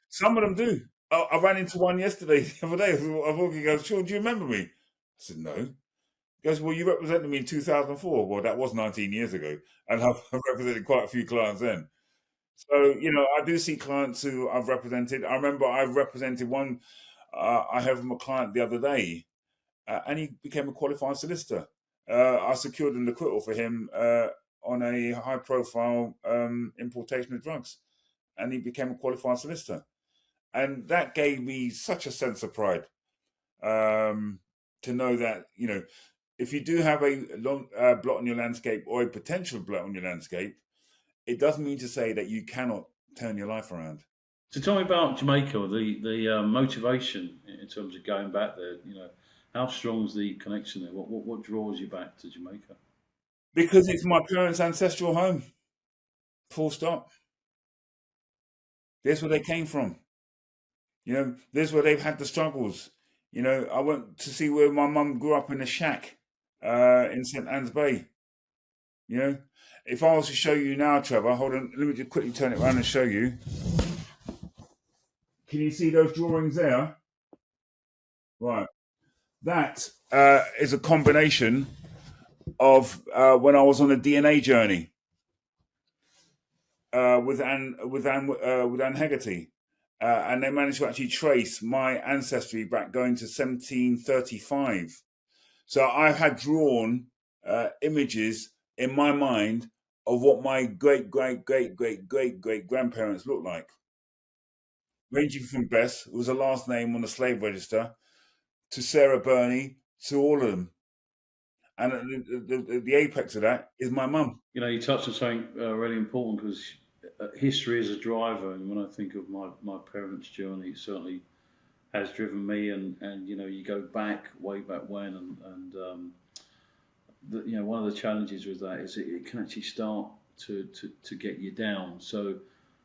Speaker 2: Some of them do. I ran into one yesterday, the other day. I was walking, he goes, "Shaun, do you remember me?" I said, "No." He goes, "Well, you represented me in 2004. Well, that was 19 years ago. And I've represented quite a few clients then. So, I do see clients who I've represented. I remember I represented one, I had from a client the other day, and he became a qualified solicitor. I secured an acquittal for him on a high-profile importation of drugs, and he became a qualified solicitor. And that gave me such a sense of pride to know that, if you do have a long blot on your landscape or a potential blot on your landscape, it doesn't mean to say that you cannot turn your life around.
Speaker 1: So tell me about Jamaica, the motivation in terms of going back there. How strong is the connection there? What draws you back to Jamaica?
Speaker 2: Because it's my parents' ancestral home. Full stop. There's where they came from. There's where they've had the struggles. I went to see where my mum grew up in a shack in St. Anne's Bay. If I was to show you now, Trevor, hold on, let me just quickly turn it around and show you. Can you see those drawings there? Right. That is a combination of when I was on a DNA journey with Anne Hegarty. And they managed to actually trace my ancestry back going to 1735. So I had drawn images in my mind of what my great grandparents looked like, ranging from Bess, who was the last name on the slave register, to Sarah Burney, to all of them. And the apex of that is my mum.
Speaker 1: You know, you touched on something really important, because history is a driver, and when I think of my parents' journey, it certainly has driven me. And you know, you go back way back when, and you know, one of the challenges with that is it can actually start to get you down. So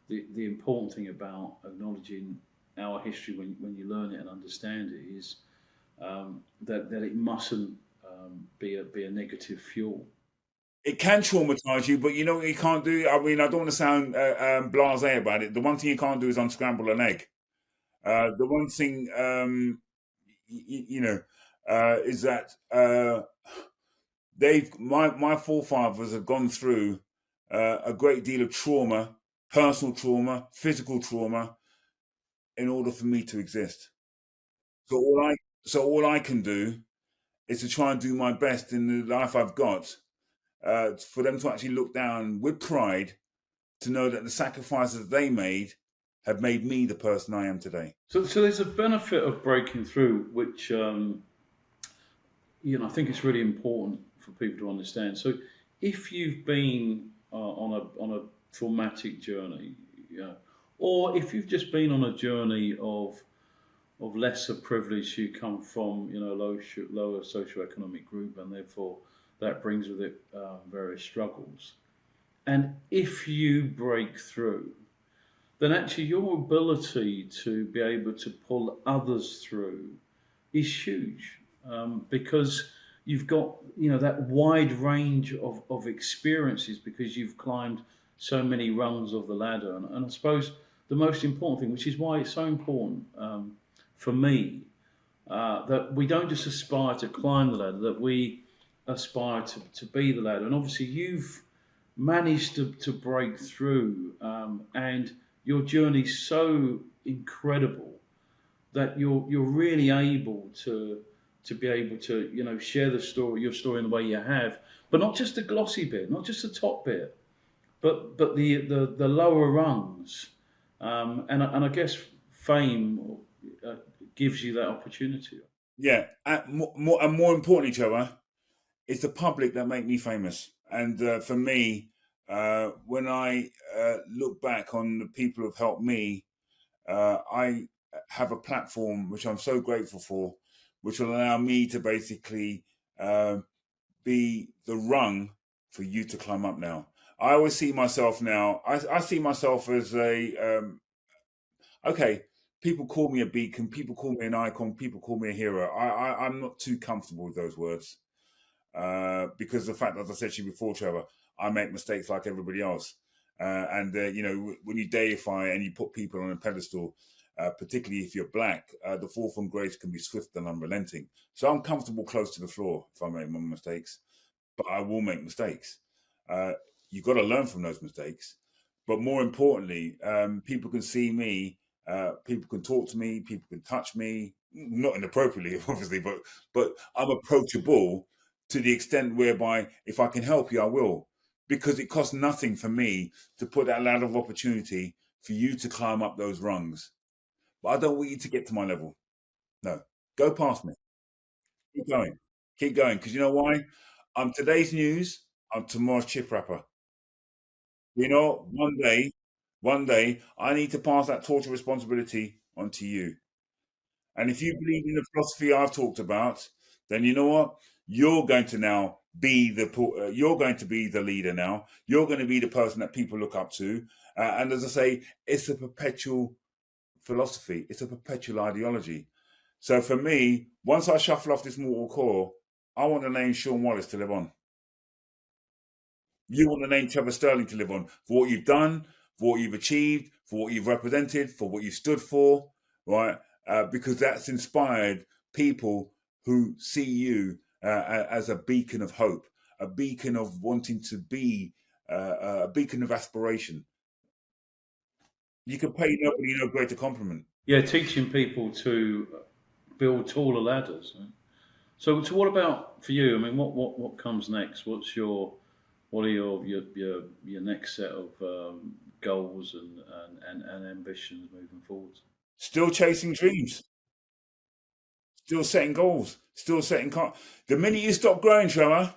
Speaker 1: the important thing about acknowledging our history, when you learn it and understand it, is that it mustn't be a negative fuel.
Speaker 2: It can traumatize you, but you know what you can't do? I mean, I don't want to sound blasé about it. The one thing you can't do is unscramble an egg. The one thing, you know, is that my forefathers have gone through a great deal of trauma, personal trauma, physical trauma, in order for me to exist. So all I can do is to try and do my best in the life I've got, for them to actually look down with pride, to know that the sacrifices they made have made me the person I am today.
Speaker 1: So there's a benefit of breaking through, which you know, I think it's really important for people to understand. So if you've been on a traumatic journey, you know, or if you've just been on a journey of lesser privilege, you come from, you know, lower socioeconomic group, and therefore that brings with it various struggles. And if you break through, then actually your ability to be able to pull others through is huge, because you've got, you know, that wide range of experiences, because you've climbed so many rungs of the ladder. And I suppose the most important thing, which is why it's so important for me, that we don't just aspire to climb the ladder, that we aspire to be the ladder. And obviously you've managed to break through, and your journey's so incredible that you're really able to be able to, you know, share your story in the way you have, but not just the glossy bit, not just the top bit, but the lower rungs, and I guess fame gives you that opportunity.
Speaker 2: Yeah, and more importantly, Trevor, it's the public that make me famous. And for me, when I look back on the people who've helped me, I have a platform which I'm so grateful for, which will allow me to basically be the rung for you to climb up now. I always see myself now, I see myself as okay, people call me a beacon, people call me an icon, people call me a hero. I'm not too comfortable with those words, because the fact, as I said to you before, Trevor, I make mistakes like everybody else. And you know, when you deify and you put people on a pedestal, particularly if you're black, the fall from grace can be swift and unrelenting. So I'm comfortable close to the floor if I make my mistakes, but I will make mistakes. Uh, you've got to learn from those mistakes. But more importantly, people can see me, people can talk to me, people can touch me, not inappropriately, obviously, but I'm approachable to the extent whereby if I can help you, I will. Because it costs nothing for me to put that ladder of opportunity for you to climb up those rungs. But I don't want you to get to my level. No, go past me. Keep going. Keep going. Because you know why? I'm today's news. I'm tomorrow's chip wrapper. You know, one day, I need to pass that torch of responsibility onto you. And if you believe in the philosophy I've talked about, then you know what? You're going to now be you're going to be the leader now. You're going to be the person that people look up to. And as I say, it's a perpetual philosophy. It's a perpetual ideology. So for me, once I shuffle off this mortal core, I want the name Shaun Wallace to live on. You want the name Trevor Sterling to live on for what you've done, for what you've achieved, for what you've represented, for what you stood for, right? Because that's inspired people who see you as a beacon of hope, a beacon of wanting to be, a beacon of aspiration. You can pay nobody no greater compliment.
Speaker 1: Yeah, teaching people to build taller ladders. Right? So what about for you? I mean, what comes next? what are your next set of goals and ambitions moving forwards?
Speaker 2: Still chasing dreams, still setting goals, still setting. The minute you stop growing, Trevor,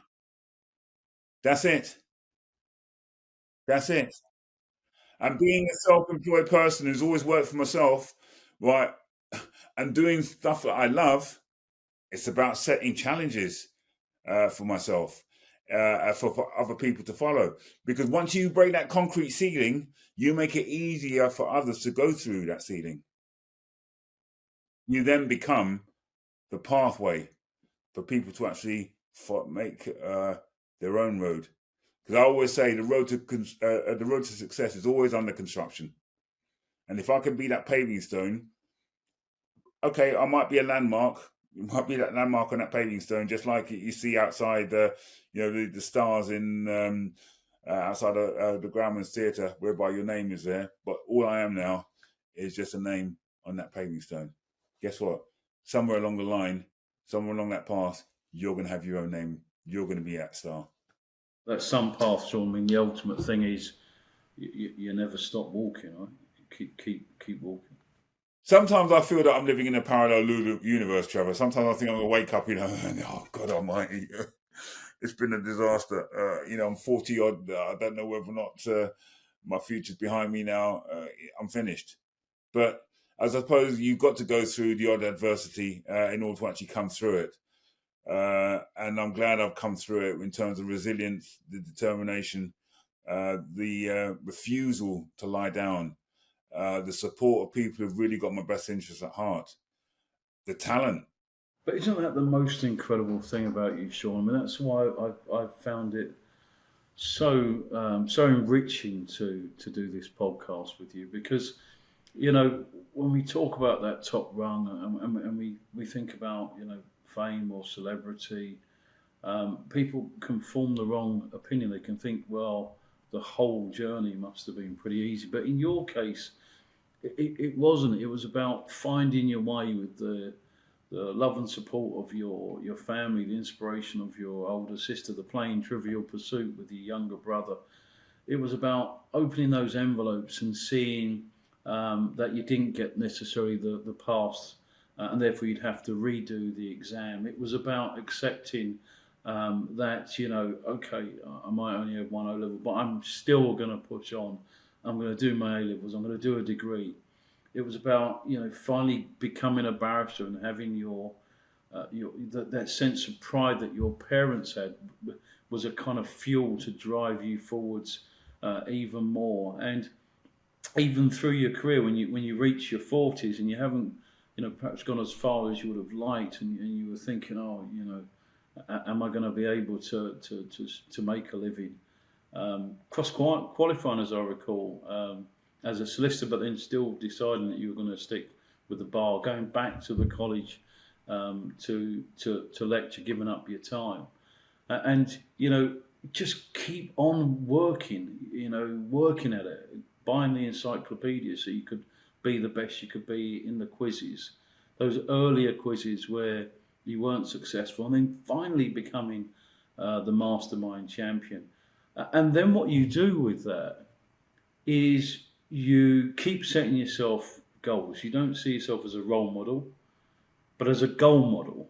Speaker 2: that's it. That's it. And being a self-employed person who's always worked for myself, right, and doing stuff that I love, it's about setting challenges for myself, for other people to follow. Because once you break that concrete ceiling, you make it easier for others to go through that ceiling. You then become the pathway for people to actually make their own road. Because I always say the road to success is always under construction. And if I can be that paving stone, okay, I might be a landmark. It might be that landmark on that paving stone, just like you see outside the stars in outside the Grauman's Theatre, whereby your name is there. But all I am now is just a name on that paving stone. Guess what? Somewhere along the line, somewhere along that path, you're going to have your own name. You're going to be that star.
Speaker 1: That's some path, Sean. I mean, the ultimate thing is you never stop walking, right? Keep walking.
Speaker 2: Sometimes I feel that I'm living in a parallel universe, Trevor. Sometimes I think I'm going to wake up, and oh God Almighty, it's been a disaster. I'm 40 odd. I don't know whether or not my future's behind me now. I'm finished. But I suppose you've got to go through the odd adversity in order to actually come through it. And I'm glad I've come through it in terms of resilience, the determination, the refusal to lie down, the support of people who've really got my best interests at heart, the talent.
Speaker 1: But isn't that the most incredible thing about you, Sean? I mean, that's why I've found it so enriching to do this podcast with you, because when we talk about that top rung and we think about fame or celebrity, people can form the wrong opinion. They can think, well, the whole journey must have been pretty easy. But in your case, it wasn't. It was about finding your way with the love and support of your family, the inspiration of your older sister, the playing Trivial Pursuit with your younger brother. It was about opening those envelopes and seeing that you didn't get necessarily the pass, and therefore you'd have to redo the exam. It was about accepting that, okay, I might only have one O level, but I'm still going to push on. I'm going to do my A levels. I'm going to do a degree. It was about finally becoming a barrister and having that sense of pride that your parents had was a kind of fuel to drive you forwards even more. And even through your career, when you reach your 40s and you haven't perhaps gone as far as you would have liked, and you were thinking, oh, am I going to be able to make a living? Cross qualifying, as I recall, as a solicitor, but then still deciding that you were going to stick with the bar, going back to the college to lecture, giving up your time, and just keep on working, working at it, buying the encyclopedia so you could be the best you could be in the quizzes, those earlier quizzes where you weren't successful, and then finally becoming the Mastermind champion. And then what you do with that is you keep setting yourself goals. You don't see yourself as a role model, but as a goal model.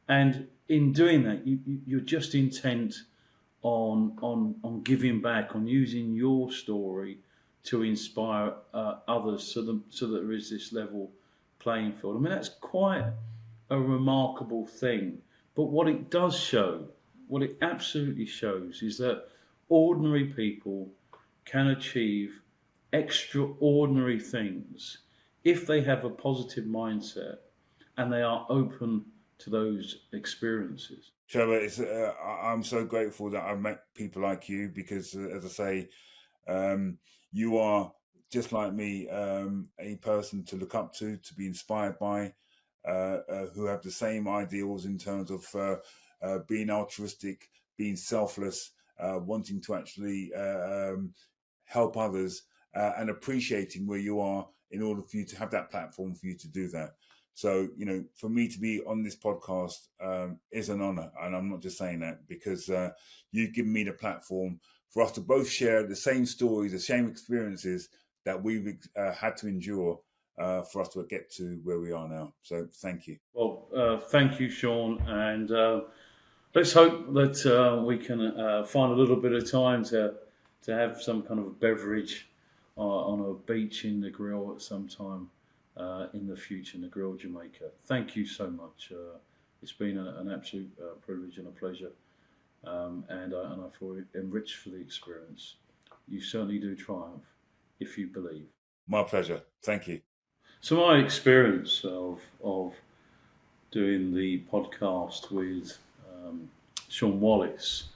Speaker 1: And in doing that, you're just intent on giving back, on using your story to inspire others, so that there is this level playing field. I mean, that's quite a remarkable thing. But what it does show, what it absolutely shows, is that ordinary people can achieve extraordinary things if they have a positive mindset and they are open to those experiences.
Speaker 2: Trevor, I'm so grateful that I've met people like you because, as I say, you are just like me, a person to look up to be inspired by, who have the same ideals in terms of being altruistic, being selfless, wanting to actually help others, and appreciating where you are in order for you to have that platform for you to do that. So, for me to be on this podcast is an honor. And I'm not just saying that because you've given me the platform for us to both share the same stories, the same experiences that we've had to endure for us to get to where we are now. So thank you.
Speaker 1: Well, thank you, Shaun. And let's hope that we can find a little bit of time to have some kind of a beverage on a beach in the grill at some time in the future, in the grill Jamaica. Thank you so much. It's been an absolute privilege and a pleasure. And I feel enriched for the experience. You certainly do triumph if you believe.
Speaker 2: My pleasure. Thank you.
Speaker 1: So my experience of doing the podcast with Shaun Wallace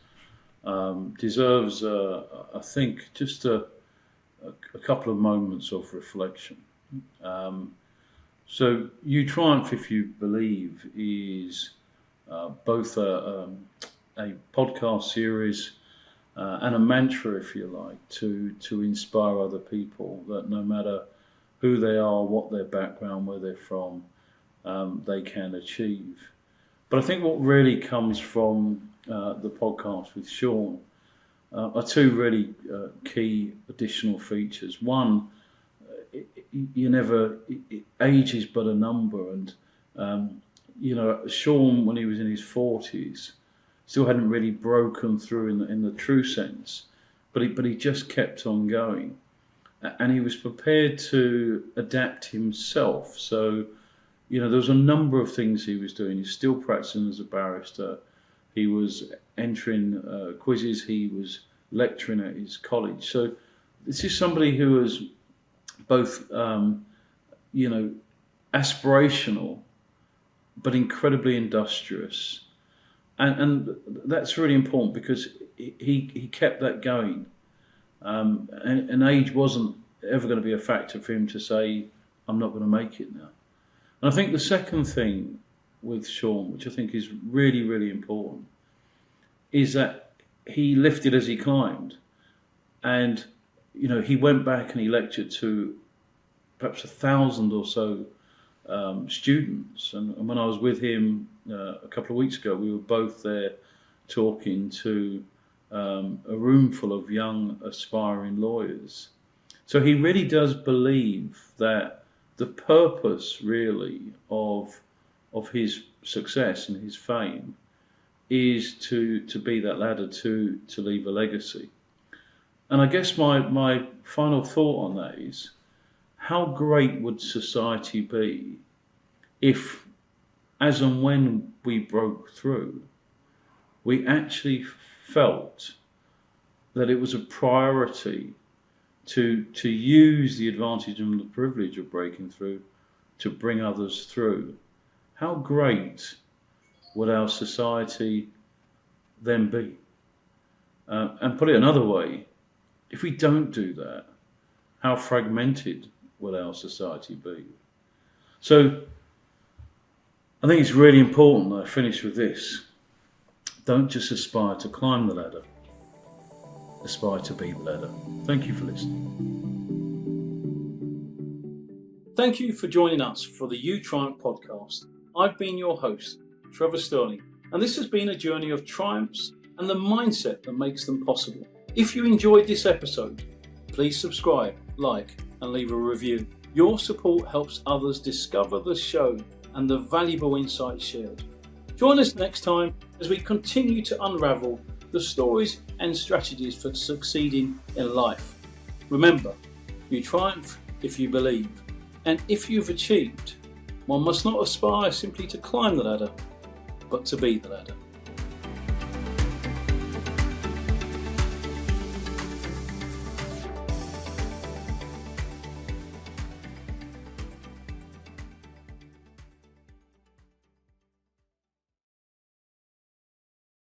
Speaker 1: deserves, I think, just a couple of moments of reflection. So You Triumph If You Believe is both a podcast series and a mantra, if you like, to inspire other people that no matter who they are, what their background, where they're from, they can achieve. But I think what really comes from the podcast with Shaun are two really key additional features. One, age is but a number, and Shaun, when he was in his 40s, still hadn't really broken through in the true sense, but he just kept on going, and he was prepared to adapt himself. So, there was a number of things he was doing. He's still practicing as a barrister. He was entering quizzes. He was lecturing at his college. So this is somebody who was both, aspirational, but incredibly industrious. And that's really important because he kept that going. And age wasn't ever going to be a factor for him to say, I'm not going to make it now. And I think the second thing with Shaun, which I think is really, really important, is that he lifted as he climbed. And, he went back and he lectured to perhaps 1,000 or so students. And when I was with him a couple of weeks ago, we were both there talking to a room full of young aspiring lawyers. So he really does believe that the purpose really of his success and his fame is to be that ladder to leave a legacy. And I guess my final thought on that is, how great would society be if, as and when we broke through, we actually felt that it was a priority to use the advantage and the privilege of breaking through to bring others through? How great would our society then be? And put it another way, if we don't do that, how fragmented will our society be? So I think it's really important that I finish with this. Don't just aspire to climb the ladder, aspire to be the ladder. Thank you for listening. Thank you for joining us for the You Triumph podcast. I've been your host, Trevor Sterling, and this has been a journey of triumphs and the mindset that makes them possible. If you enjoyed this episode, please subscribe, like, and leave a review. Your support helps others discover the show and the valuable insights shared. Join us next time as we continue to unravel the stories and strategies for succeeding in life. Remember, you triumph if you believe. And if you've achieved, one must not aspire simply to climb the ladder, but to be the ladder.